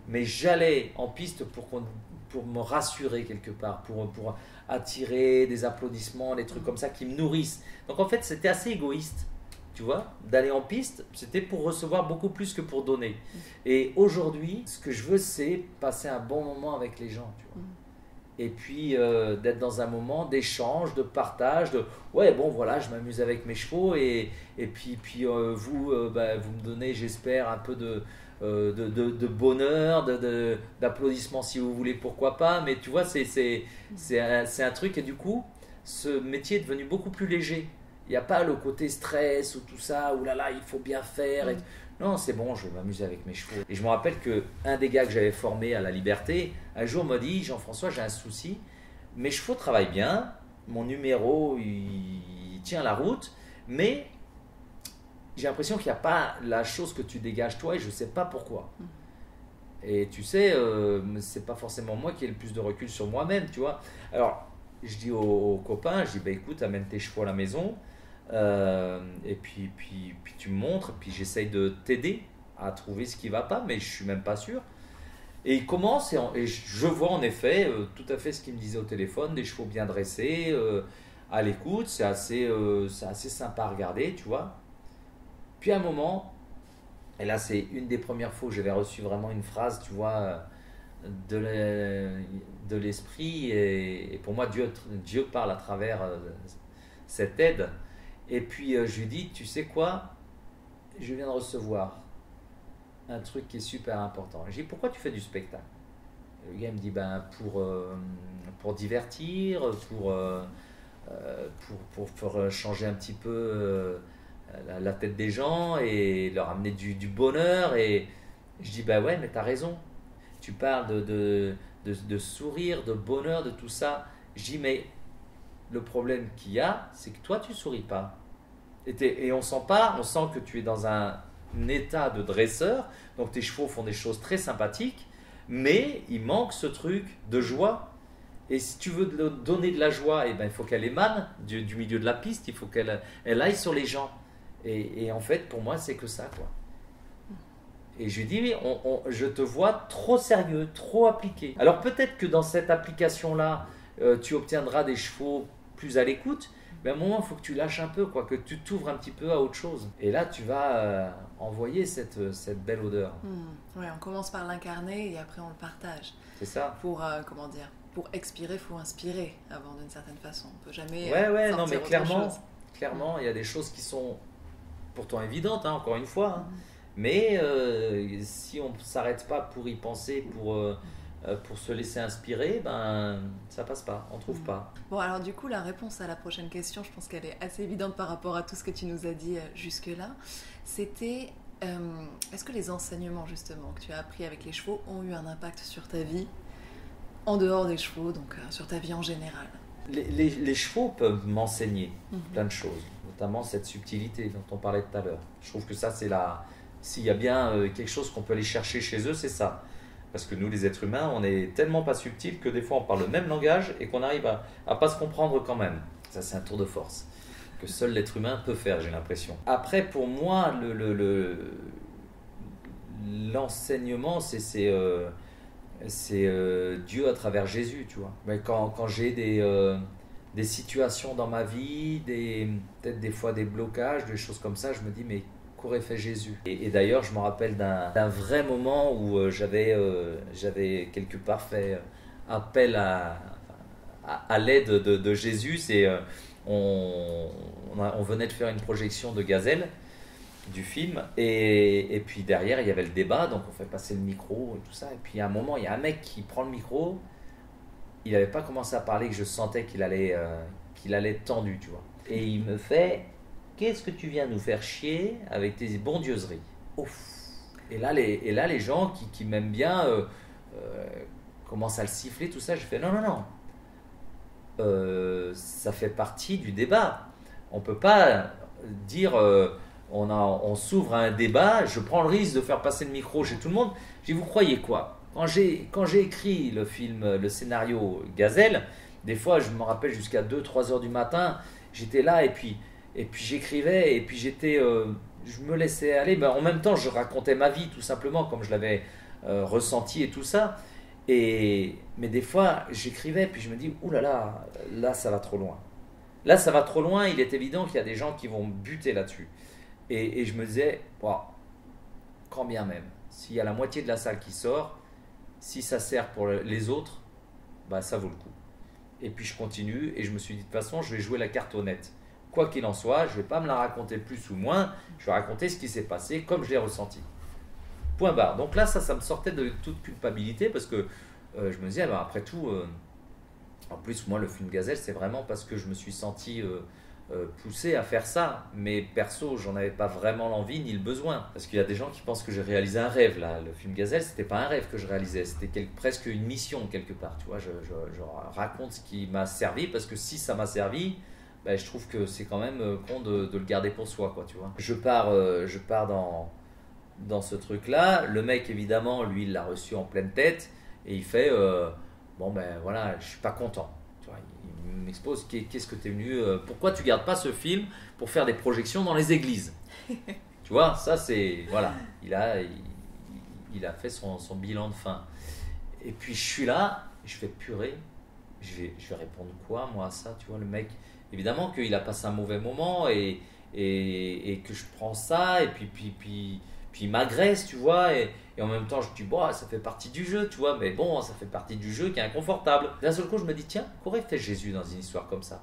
mais j'allais en piste pour me rassurer quelque part, pour attirer des applaudissements, des trucs comme ça qui me nourrissent. Donc en fait, c'était assez égoïste. Tu vois, d'aller en piste, c'était pour recevoir beaucoup plus que pour donner. Et aujourd'hui, ce que je veux, c'est passer un bon moment avec les gens, tu vois. Et puis d'être dans un moment d'échange, de partage, de ouais, bon, voilà, je m'amuse avec mes chevaux et puis vous me donnez, j'espère, un peu de bonheur, d'applaudissements si vous voulez, pourquoi pas. Mais tu vois, c'est un truc, et du coup, ce métier est devenu beaucoup plus léger. Il n'y a pas le côté stress ou tout ça, ou là là, il faut bien faire. Non, c'est bon, je vais m'amuser avec mes chevaux. Et je me rappelle qu'un des gars que j'avais formé à la Liberté, un jour m'a dit, Jean-François, j'ai un souci, mes chevaux travaillent bien, mon numéro, il tient la route, mais j'ai l'impression qu'il n'y a pas la chose que tu dégages toi et je ne sais pas pourquoi. Et tu sais, c'est pas forcément moi qui ai le plus de recul sur moi-même, tu vois. Alors, je dis aux copains, je dis, écoute, amène tes chevaux à la maison. Et puis tu me montres, puis j'essaye de t'aider à trouver ce qui va pas, mais je suis même pas sûr. Et il commence, et je vois en effet tout à fait ce qu'il me disait au téléphone, des chevaux bien dressés, à l'écoute, c'est assez sympa à regarder, tu vois. Puis à un moment, et là c'est une des premières fois où j'avais reçu vraiment une phrase, tu vois, de l'esprit, et pour moi Dieu parle à travers cette aide. Et puis je lui dis, tu sais quoi, je viens de recevoir un truc qui est super important. Je dis, pourquoi tu fais du spectacle? Le gars me dit, pour divertir, pour faire changer un petit peu la tête des gens et leur amener du bonheur. Et je dis, ouais, mais t'as raison. Tu parles de sourire, de bonheur, de tout ça. Je dis, mais le problème qu'il y a, c'est que toi, tu souris pas. Et on sent que tu es dans un état de dresseur, donc tes chevaux font des choses très sympathiques, mais il manque ce truc de joie. Et si tu veux donner de la joie, il faut qu'elle émane du milieu de la piste, il faut qu'elle aille sur les gens. Et en fait, pour moi, c'est que ça, quoi. Et je lui dis, je te vois trop sérieux, trop appliqué. Alors peut-être que dans cette application-là, tu obtiendras des chevaux plus à l'écoute, mais à un moment, il faut que tu lâches un peu, quoi, que tu t'ouvres un petit peu à autre chose. Et là, tu vas envoyer cette belle odeur. Ouais, on commence par l'incarner et après on le partage. C'est ça. Pour, pour expirer, il faut inspirer avant, d'une certaine façon. On ne peut jamais non, mais sortir clairement, il y a des choses qui sont pourtant évidentes, hein, encore une fois. Hein. Mais si on ne s'arrête pas pour y penser, pour pour se laisser inspirer, ben ça passe pas, on trouve pas. Bon, alors du coup, la réponse à la prochaine question, je pense qu'elle est assez évidente par rapport à tout ce que tu nous as dit jusque-là. C'était, est-ce que les enseignements justement que tu as appris avec les chevaux ont eu un impact sur ta vie, en dehors des chevaux, donc sur ta vie en général? Les chevaux peuvent m'enseigner plein de choses, notamment cette subtilité dont on parlait tout à l'heure. Je trouve que ça, c'est la... S'il y a bien quelque chose qu'on peut aller chercher chez eux, c'est ça. Parce que nous, les êtres humains, on est tellement pas subtils que des fois, on parle le même langage et qu'on arrive à pas se comprendre quand même. Ça, c'est un tour de force que seul l'être humain peut faire, j'ai l'impression. Après, pour moi, l'enseignement, c'est Dieu à travers Jésus, tu vois. Mais quand j'ai des situations dans ma vie, peut-être des fois des blocages, des choses comme ça, je me dis, mais qu'aurait fait Jésus? Et d'ailleurs, je me rappelle d'un vrai moment où j'avais quelque part fait appel à l'aide de Jésus. On venait de faire une projection de Gazelle, du film, et puis derrière il y avait le débat, donc on fait passer le micro et tout ça, et puis à un moment il y a un mec qui prend le micro, il n'avait pas commencé à parler, que je sentais qu'il allait être tendu, tu vois, et il me fait: qu'est-ce que tu viens nous faire chier avec tes bondieuseries? Ouf. Et là les gens qui m'aiment bien commencent à le siffler, tout ça. Je fais: non, ça fait partie du débat, on peut pas dire on s'ouvre à un débat, je prends le risque de faire passer le micro chez tout le monde. Je dis: vous croyez quoi? Quand j'ai écrit le film, le scénario Gazelle, des fois je me rappelle jusqu'à 2-3 heures du matin, j'étais là et puis j'écrivais, et puis je me laissais aller. Ben, en même temps, je racontais ma vie tout simplement comme je l'avais ressenti et tout ça. Mais des fois, j'écrivais, puis je me dis: ouh là ça va trop loin. Là, ça va trop loin. Il est évident qu'il y a des gens qui vont buter là-dessus. Et je me disais: wow, quand bien même, s'il y a la moitié de la salle qui sort, si ça sert pour les autres, bah ça vaut le coup. Et puis je continue, et je me suis dit: de toute façon, je vais jouer la carte honnête. Quoi qu'il en soit, je ne vais pas me la raconter plus ou moins, je vais raconter ce qui s'est passé comme je l'ai ressenti. Point barre. Donc là, ça me sortait de toute culpabilité, parce que je me disais, bah, après tout, en plus, moi, le film Gazelle, c'est vraiment parce que je me suis senti poussé à faire ça. Mais perso, j'en avais pas vraiment l'envie ni le besoin. Parce qu'il y a des gens qui pensent que j'ai réalisé un rêve, là. Le film Gazelle, c'était pas un rêve que je réalisais, c'était presque une mission, quelque part. Tu vois, je raconte ce qui m'a servi, parce que si ça m'a servi, ben, je trouve que c'est quand même con de le garder pour soi, quoi, tu vois. Je pars dans ce truc-là. Le mec, évidemment, lui, il l'a reçu en pleine tête, et il fait bon, ben voilà, je suis pas content. Tu vois, il m'expose: qu'est-ce que tu es venu, pourquoi tu gardes pas ce film pour faire des projections dans les églises? Tu vois, ça c'est. Voilà, il a fait son bilan de fin. Et puis je suis là, je fais: purée, je vais répondre quoi, moi, à ça? Tu vois, le mec, évidemment qu'il a passé un mauvais moment, et que je prends ça, et puis il m'agresse, tu vois, et en même temps je dis: bon, ça fait partie du jeu, tu vois, mais bon, ça fait partie du jeu qui est inconfortable. D'un seul coup, je me dis: tiens, qu'aurait fait Jésus dans une histoire comme ça?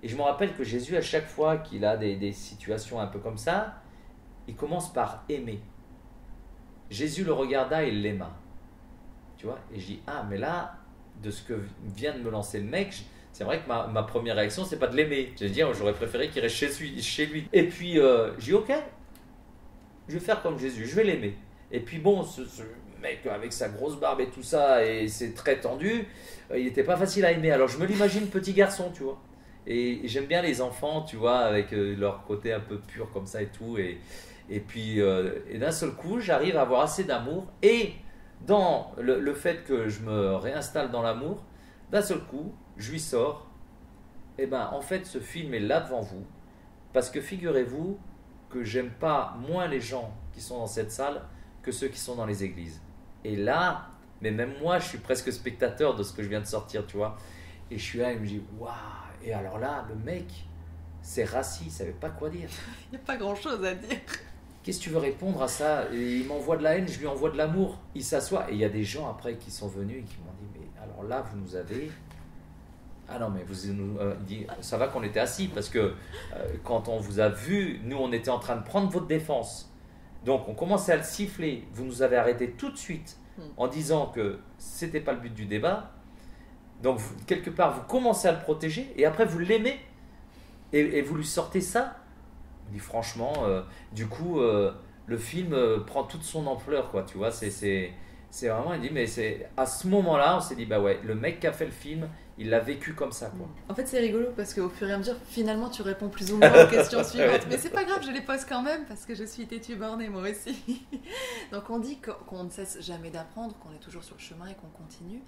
Et je me rappelle que Jésus, à chaque fois qu'il a des situations un peu comme ça, il commence par aimer. Jésus le regarda et l'aima, tu vois, et je dis: ah, mais là, de ce que vient de me lancer le mec, c'est vrai que ma première réaction, c'est pas de l'aimer. Je veux dire, j'aurais préféré qu'il reste chez lui. Et puis, je dis: ok, je vais faire comme Jésus, je vais l'aimer. Et puis bon, ce mec avec sa grosse barbe et tout ça, et c'est très tendu, il n'était pas facile à aimer. Alors je me l'imagine petit garçon, tu vois. Et j'aime bien les enfants, tu vois, avec leur côté un peu pur comme ça et tout. Et puis, d'un seul coup, j'arrive à avoir assez d'amour. Et dans le fait que je me réinstalle dans l'amour, d'un seul coup, je lui sors: eh ben, en fait, ce film est là devant vous, parce que figurez-vous que j'aime pas moins les gens qui sont dans cette salle que ceux qui sont dans les églises. Et là, mais même moi, je suis presque spectateur de ce que je viens de sortir, tu vois. Et je suis là, et il me dit: waouh. Et alors là, le mec, c'est rassis, il savait pas quoi dire. Il n'y a pas grand-chose à dire. Qu'est-ce que tu veux répondre à ça? Et il m'envoie de la haine, je lui envoie de l'amour. Il s'assoit, et il y a des gens après qui sont venus et qui m'ont dit: mais alors là, vous nous avez... Ah non, mais vous nous dit, ça va qu'on était assis, parce que quand on vous a vu, nous on était en train de prendre votre défense. Donc on commençait à le siffler, vous nous avez arrêté tout de suite en disant que c'était pas le but du débat. Donc, quelque part, vous commencez à le protéger et après, vous l'aimez et vous lui sortez ça. Il dit franchement, du coup, le film prend toute son ampleur, quoi. Tu vois, c'est vraiment, il dit, mais c'est à ce moment-là, on s'est dit, bah ouais, le mec qui a fait le film, il l'a vécu comme ça, quoi. En fait, c'est rigolo parce qu'au fur et à mesure, finalement, tu réponds plus ou moins aux questions suivantes. Mais c'est pas grave, je les pose quand même parce que je suis têtue bornée, moi aussi. Donc, on dit qu'on ne cesse jamais d'apprendre, qu'on est toujours sur le chemin et qu'on continue.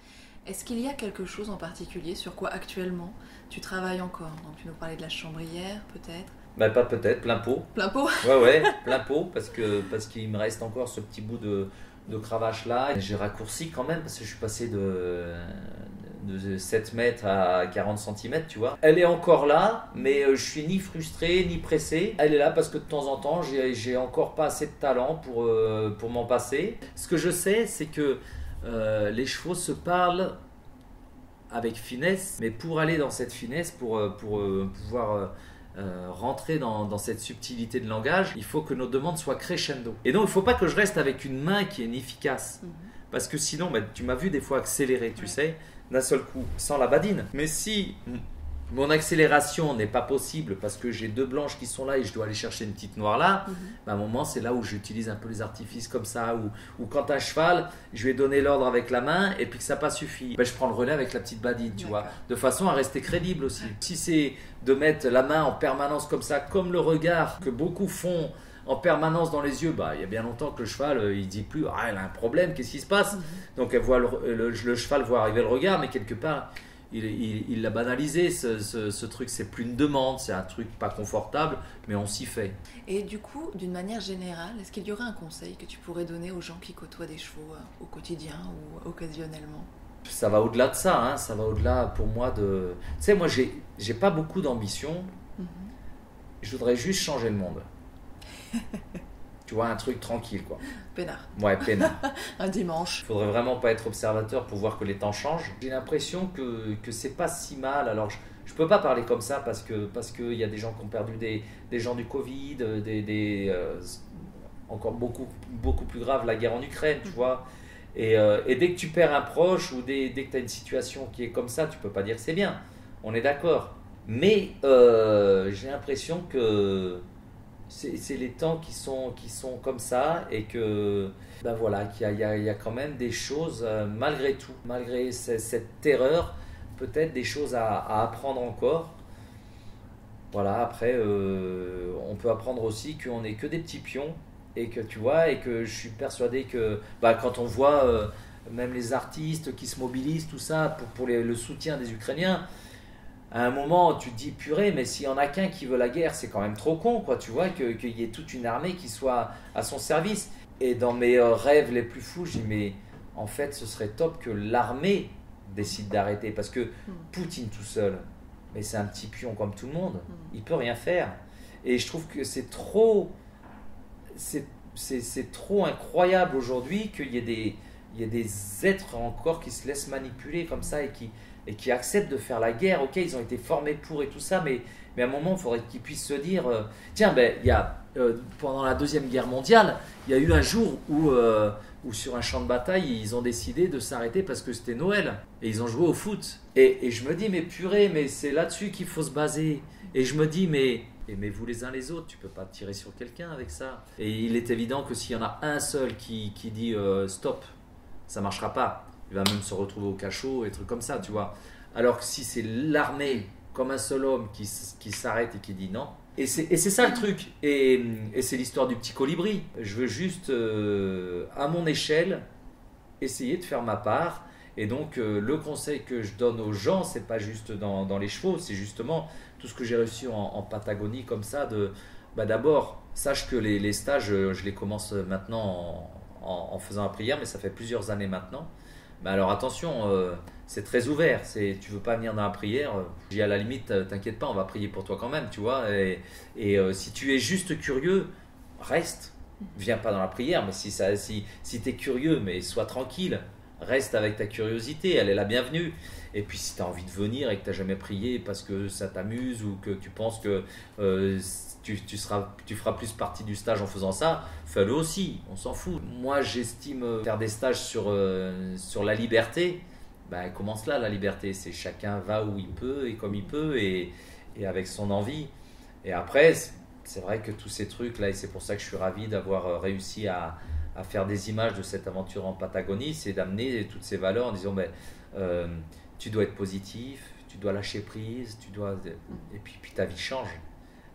Est-ce qu'il y a quelque chose en particulier sur quoi actuellement tu travailles encore? Donc, tu nous parlais de la chambrière, peut-être. Bah, pas peut-être, plein pot. Plein pot. Ouais, plein pot, parce qu'il me reste encore ce petit bout de cravache là. J'ai raccourci quand même, parce que je suis passé de 7 mètres à 40 cm, tu vois. Elle est encore là, mais je suis ni frustré, ni pressé. Elle est là parce que de temps en temps, j'ai encore pas assez de talent pour m'en passer. Ce que je sais, c'est que les chevaux se parlent avec finesse, mais pour aller dans cette finesse, pour pouvoir rentrer dans cette subtilité de langage, il faut que nos demandes soient crescendo. Et donc, il ne faut pas que je reste avec une main qui est inefficace. Parce que sinon, tu m'as vu des fois accélérer, tu sais, d'un seul coup, sans la badine. Mais si mon accélération n'est pas possible parce que j'ai 2 blanches qui sont là et je dois aller chercher une petite noire là, à un moment, c'est là où j'utilise un peu les artifices comme ça, ou quand un cheval, je lui ai donné l'ordre avec la main et puis que ça n'a pas suffi, je prends le relais avec la petite badine, tu vois, de façon à rester crédible aussi. Si c'est de mettre la main en permanence comme ça, comme le regard que beaucoup font en permanence dans les yeux, il y a bien longtemps que le cheval, il dit plus, elle a un problème, qu'est-ce qui se passe? Donc elle voit le cheval voit arriver le regard, mais quelque part, il l'a banalisé, ce truc, c'est plus une demande, c'est un truc pas confortable, mais on s'y fait. Et du coup, d'une manière générale, est-ce qu'il y aurait un conseil que tu pourrais donner aux gens qui côtoient des chevaux au quotidien ou occasionnellement? Ça va au-delà de ça, hein. Ça va au-delà pour moi de... Tu sais, moi j'ai pas beaucoup d'ambition, je voudrais juste changer le monde. Tu vois, un truc tranquille, quoi. Peinard. Ouais, peinard. Un dimanche. Il faudrait vraiment pas être observateur pour voir que les temps changent. J'ai l'impression que c'est pas si mal. Alors, je peux pas parler comme ça parce que y a des gens qui ont perdu des gens du Covid, encore beaucoup plus grave, la guerre en Ukraine, tu vois. Et dès que tu perds un proche ou dès que tu as une situation qui est comme ça, tu peux pas dire que c'est bien. On est d'accord. Mais j'ai l'impression que c'est les temps qui sont comme ça et que voilà, qu'il y a quand même des choses, malgré tout, malgré cette terreur, peut-être des choses à apprendre encore. Voilà, après, on peut apprendre aussi qu'on n'est que des petits pions et que tu vois, et que je suis persuadé que quand on voit même les artistes qui se mobilisent, tout ça, pour le soutien des Ukrainiens, à un moment, tu te dis, purée, mais s'il y en a qu'un qui veut la guerre, c'est quand même trop con, quoi. Tu vois, qu'il y ait toute une armée qui soit à son service. Et dans mes rêves les plus fous, je dis, mais en fait, ce serait top que l'armée décide d'arrêter. Parce que Poutine tout seul, mais c'est un petit pion comme tout le monde. Il peut rien faire. Et je trouve que c'est trop incroyable aujourd'hui qu'il y ait des êtres encore qui se laissent manipuler comme ça et qui acceptent de faire la guerre. Ok, ils ont été formés pour et tout ça, mais à un moment, il faudrait qu'ils puissent se dire tiens, il y a, pendant la Deuxième Guerre mondiale, il y a eu un jour où sur un champ de bataille, ils ont décidé de s'arrêter parce que c'était Noël. Et ils ont joué au foot. Et je me dis, mais purée, mais c'est là-dessus qu'il faut se baser. Et je me dis, mais aimez-vous les uns les autres, tu peux pas tirer sur quelqu'un avec ça. Et il est évident que s'il y en a un seul qui dit stop, ça marchera pas. Il va même se retrouver au cachot et trucs comme ça, tu vois. Alors que si c'est l'armée, comme un seul homme, qui s'arrête et qui dit non. Et c'est ça le truc. Et c'est l'histoire du petit colibri. Je veux juste, à mon échelle, essayer de faire ma part. Et donc, le conseil que je donne aux gens, c'est pas juste dans les chevaux, c'est justement tout ce que j'ai reçu en Patagonie, comme ça. D'abord, sache que les stages, je les commence maintenant en faisant la prière, mais ça fait plusieurs années maintenant. Mais alors attention, c'est très ouvert. Tu veux pas venir dans la prière, j'ai à la limite, t'inquiète pas, on va prier pour toi quand même, tu vois. Et si tu es juste curieux, reste. Viens pas dans la prière, mais si t'es curieux, mais sois tranquille. reste avec ta curiosité, elle est la bienvenue. Et puis si tu as envie de venir et que tu n'as jamais prié parce que ça t'amuse ou que tu penses que tu feras plus partie du stage en faisant ça, fais-le aussi, on s'en fout. Moi j'estime faire des stages sur la liberté. Ben, commence là la liberté, c'est chacun va où il peut et comme il peut et avec son envie. Et après, c'est vrai que tous ces trucs là, et c'est pour ça que je suis ravi d'avoir réussi à faire des images de cette aventure en Patagonie, c'est d'amener toutes ces valeurs en disant ben, tu dois être positif, tu dois lâcher prise, et puis ta vie change.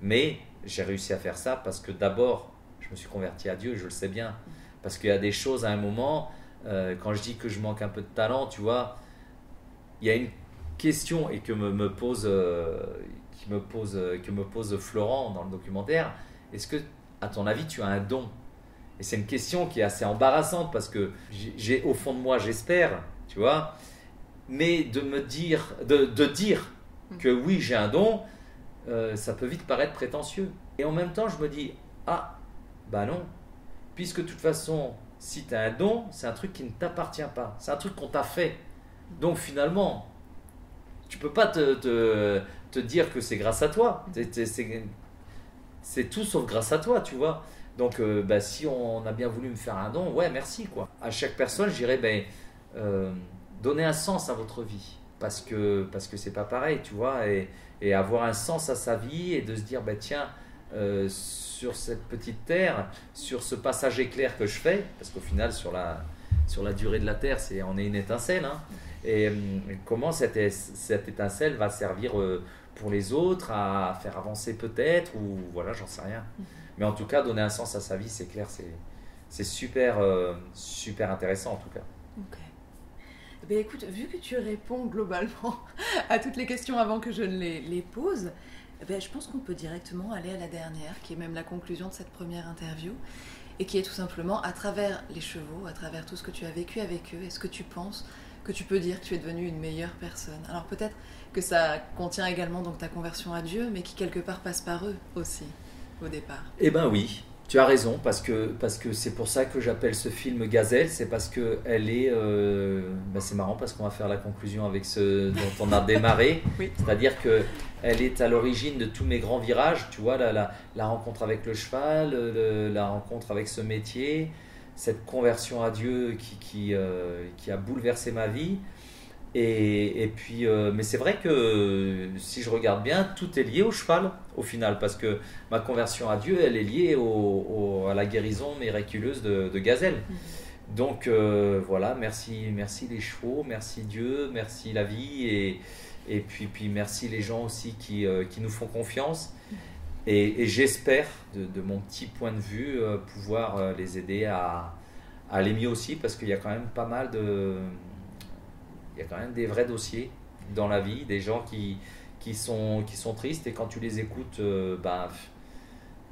Mais j'ai réussi à faire ça parce que d'abord, je me suis converti à Dieu, je le sais bien. Parce qu'il y a des choses à un moment, quand je dis que je manque un peu de talent, tu vois, il y a une question et que me pose Florent dans le documentaire. Est-ce que, à ton avis, tu as un don? Et c'est une question qui est assez embarrassante parce que j'ai au fond de moi, j'espère, tu vois, mais de dire que oui, j'ai un don, ça peut vite paraître prétentieux. Et en même temps, je me dis, ah, bah non, puisque de toute façon, si tu as un don, c'est un truc qui ne t'appartient pas, c'est un truc qu'on t'a fait. Donc finalement, tu peux pas te dire que c'est grâce à toi. C'est tout sauf grâce à toi, tu vois. Donc bah, si on a bien voulu me faire un don, ouais, merci quoi. À chaque personne, je dirais, ben, donnez un sens à votre vie. Parce que c'est pas pareil, tu vois. Et avoir un sens à sa vie et de se dire, ben, tiens, sur cette petite terre, sur ce passage éclair que je fais, parce qu'au final, sur la durée de la terre, on est une étincelle, hein. Et comment cette étincelle va servir pour les autres, à faire avancer peut-être, ou voilà, j'en sais rien. Mais en tout cas, donner un sens à sa vie, c'est clair, c'est super, super intéressant en tout cas. Ok. Ben écoute, vu que tu réponds globalement à toutes les questions avant que je ne les pose, ben je pense qu'on peut directement aller à la dernière, qui est même la conclusion de cette première interview, et qui est tout simplement, à travers les chevaux, à travers tout ce que tu as vécu avec eux, est-ce que tu penses que tu peux dire que tu es devenue une meilleure personne? Alors peut-être que ça contient également donc ta conversion à Dieu, mais qui quelque part passe par eux aussi, au départ. Eh ben oui, tu as raison, parce que c'est pour ça que j'appelle ce film Gazelle, c'est parce qu'elle est... ben c'est marrant parce qu'on va faire la conclusion avec ce dont on a démarré, Oui. C'est-à-dire qu'elle est à l'origine de tous mes grands virages, tu vois, la rencontre avec le cheval, la rencontre avec ce métier, cette conversion à Dieu qui a bouleversé ma vie. Et puis, mais c'est vrai que si je regarde bien, tout est lié au cheval au final, parce que ma conversion à Dieu, elle est liée à la guérison miraculeuse de Gazelle. Donc voilà, merci les chevaux, merci Dieu, merci la vie, et puis merci les gens aussi qui nous font confiance. Et j'espère, de mon petit point de vue, pouvoir les aider à aller mieux aussi, parce qu'il y a quand même pas mal il y a quand même des vrais dossiers dans la vie, des gens qui sont tristes, et quand tu les écoutes, ben,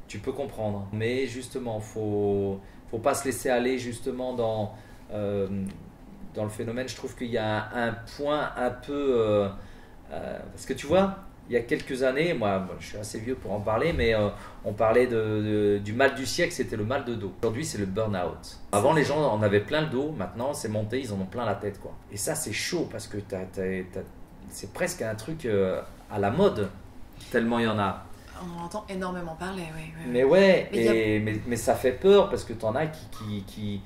tu peux comprendre. Mais justement, faut pas se laisser aller justement dans le phénomène. Je trouve qu'il y a un point un peu... parce que tu vois, il y a quelques années, moi je suis assez vieux pour en parler, mais on parlait du mal du siècle, c'était le mal de dos. Aujourd'hui, c'est le burn-out. Avant, les gens en avaient plein le dos, maintenant c'est monté, ils en ont plein la tête, quoi. Et ça, c'est chaud parce que c'est presque un truc à la mode, tellement il y en a. On en entend énormément parler, oui. Mais ouais, mais ça fait peur parce que t'en as qui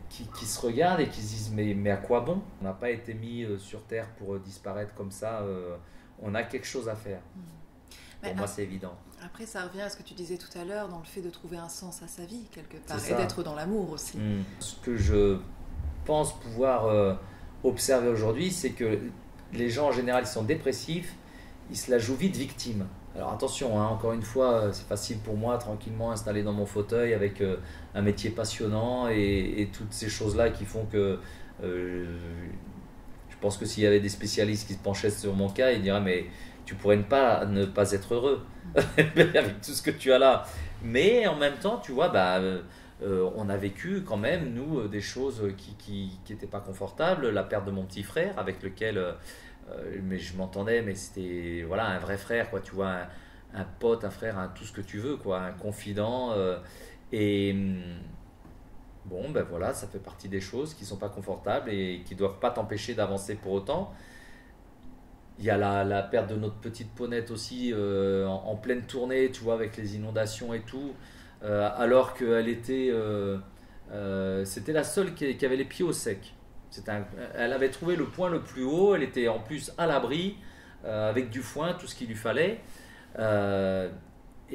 se regardent et qui se disent mais à quoi bon? On n'a pas été mis sur Terre pour disparaître comme ça. On a quelque chose à faire. Pour moi, c'est évident. Après, ça revient à ce que tu disais tout à l'heure, dans le fait de trouver un sens à sa vie, quelque part, et d'être dans l'amour aussi. Ce que je pense pouvoir observer aujourd'hui, c'est que les gens, en général, ils sont dépressifs, ils se la jouent vite victime. Alors attention, hein, encore une fois, c'est facile pour moi, tranquillement installé dans mon fauteuil, avec un métier passionnant, et toutes ces choses-là qui font que... je pense que s'il y avait des spécialistes qui se penchaient sur mon cas, ils diraient mais tu pourrais ne pas être heureux avec tout ce que tu as là. Mais en même temps, tu vois, bah, on a vécu quand même, nous, des choses qui n'étaient pas confortables. La perte de mon petit frère, avec lequel mais je m'entendais, mais c'était voilà, un vrai frère, quoi, tu vois, un pote, un frère, tout ce que tu veux, quoi, un confident. Et Bon, ben voilà, ça fait partie des choses qui sont pas confortables et qui doivent pas t'empêcher d'avancer pour autant. Il y a la perte de notre petite Ponette aussi en pleine tournée, tu vois, avec les inondations et tout, alors qu'elle était, c'était la seule qui avait les pieds au sec. Elle avait trouvé le point le plus haut, elle était en plus à l'abri, avec du foin, tout ce qu'il lui fallait. Euh,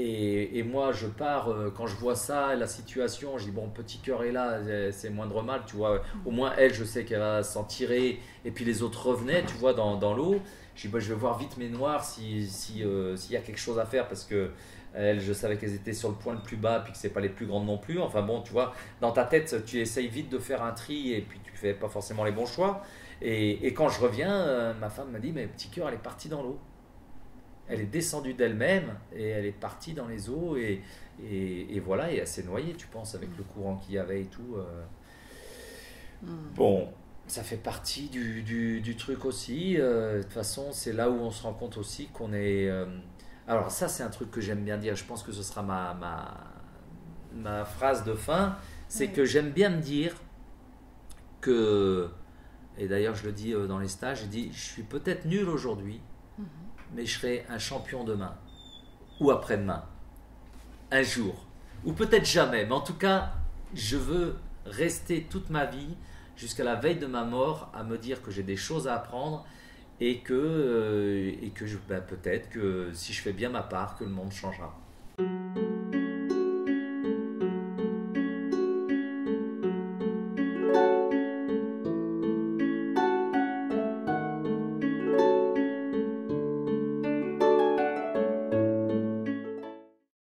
et moi, je pars, quand je vois ça, la situation, je dis, bon, petit cœur est là, c'est moindre mal, tu vois. Au moins, elle, je sais qu'elle va s'en tirer. Et puis les autres revenaient, tu vois, dans l'eau. Je dis, bah, je vais voir vite mes noirs s'il y a quelque chose à faire, parce que elles, je savais qu'elles étaient sur le point le plus bas, puis que c'est pas les plus grandes non plus. Enfin bon, tu vois, dans ta tête, tu essayes vite de faire un tri, et puis tu fais pas forcément les bons choix. Et quand je reviens, ma femme m'a dit, mais petit cœur, elle est partie dans l'eau. Elle est descendue d'elle-même et elle est partie dans les eaux et voilà, et elle s'est noyée, tu penses, avec le courant qu'il y avait et tout. Bon, ça fait partie du truc aussi. De toute façon, c'est là où on se rend compte aussi qu'on est. Alors, ça, c'est un truc que j'aime bien dire. Je pense que ce sera ma phrase de fin. C'est Oui. que j'aime bien me dire que. Et d'ailleurs, je le dis dans les stages, je dis je suis peut-être nul aujourd'hui, mais je serai un champion demain ou après-demain, un jour, ou peut-être jamais, mais en tout cas, je veux rester toute ma vie jusqu'à la veille de ma mort à me dire que j'ai des choses à apprendre et que, ben, peut-être que si je fais bien ma part, que le monde changera.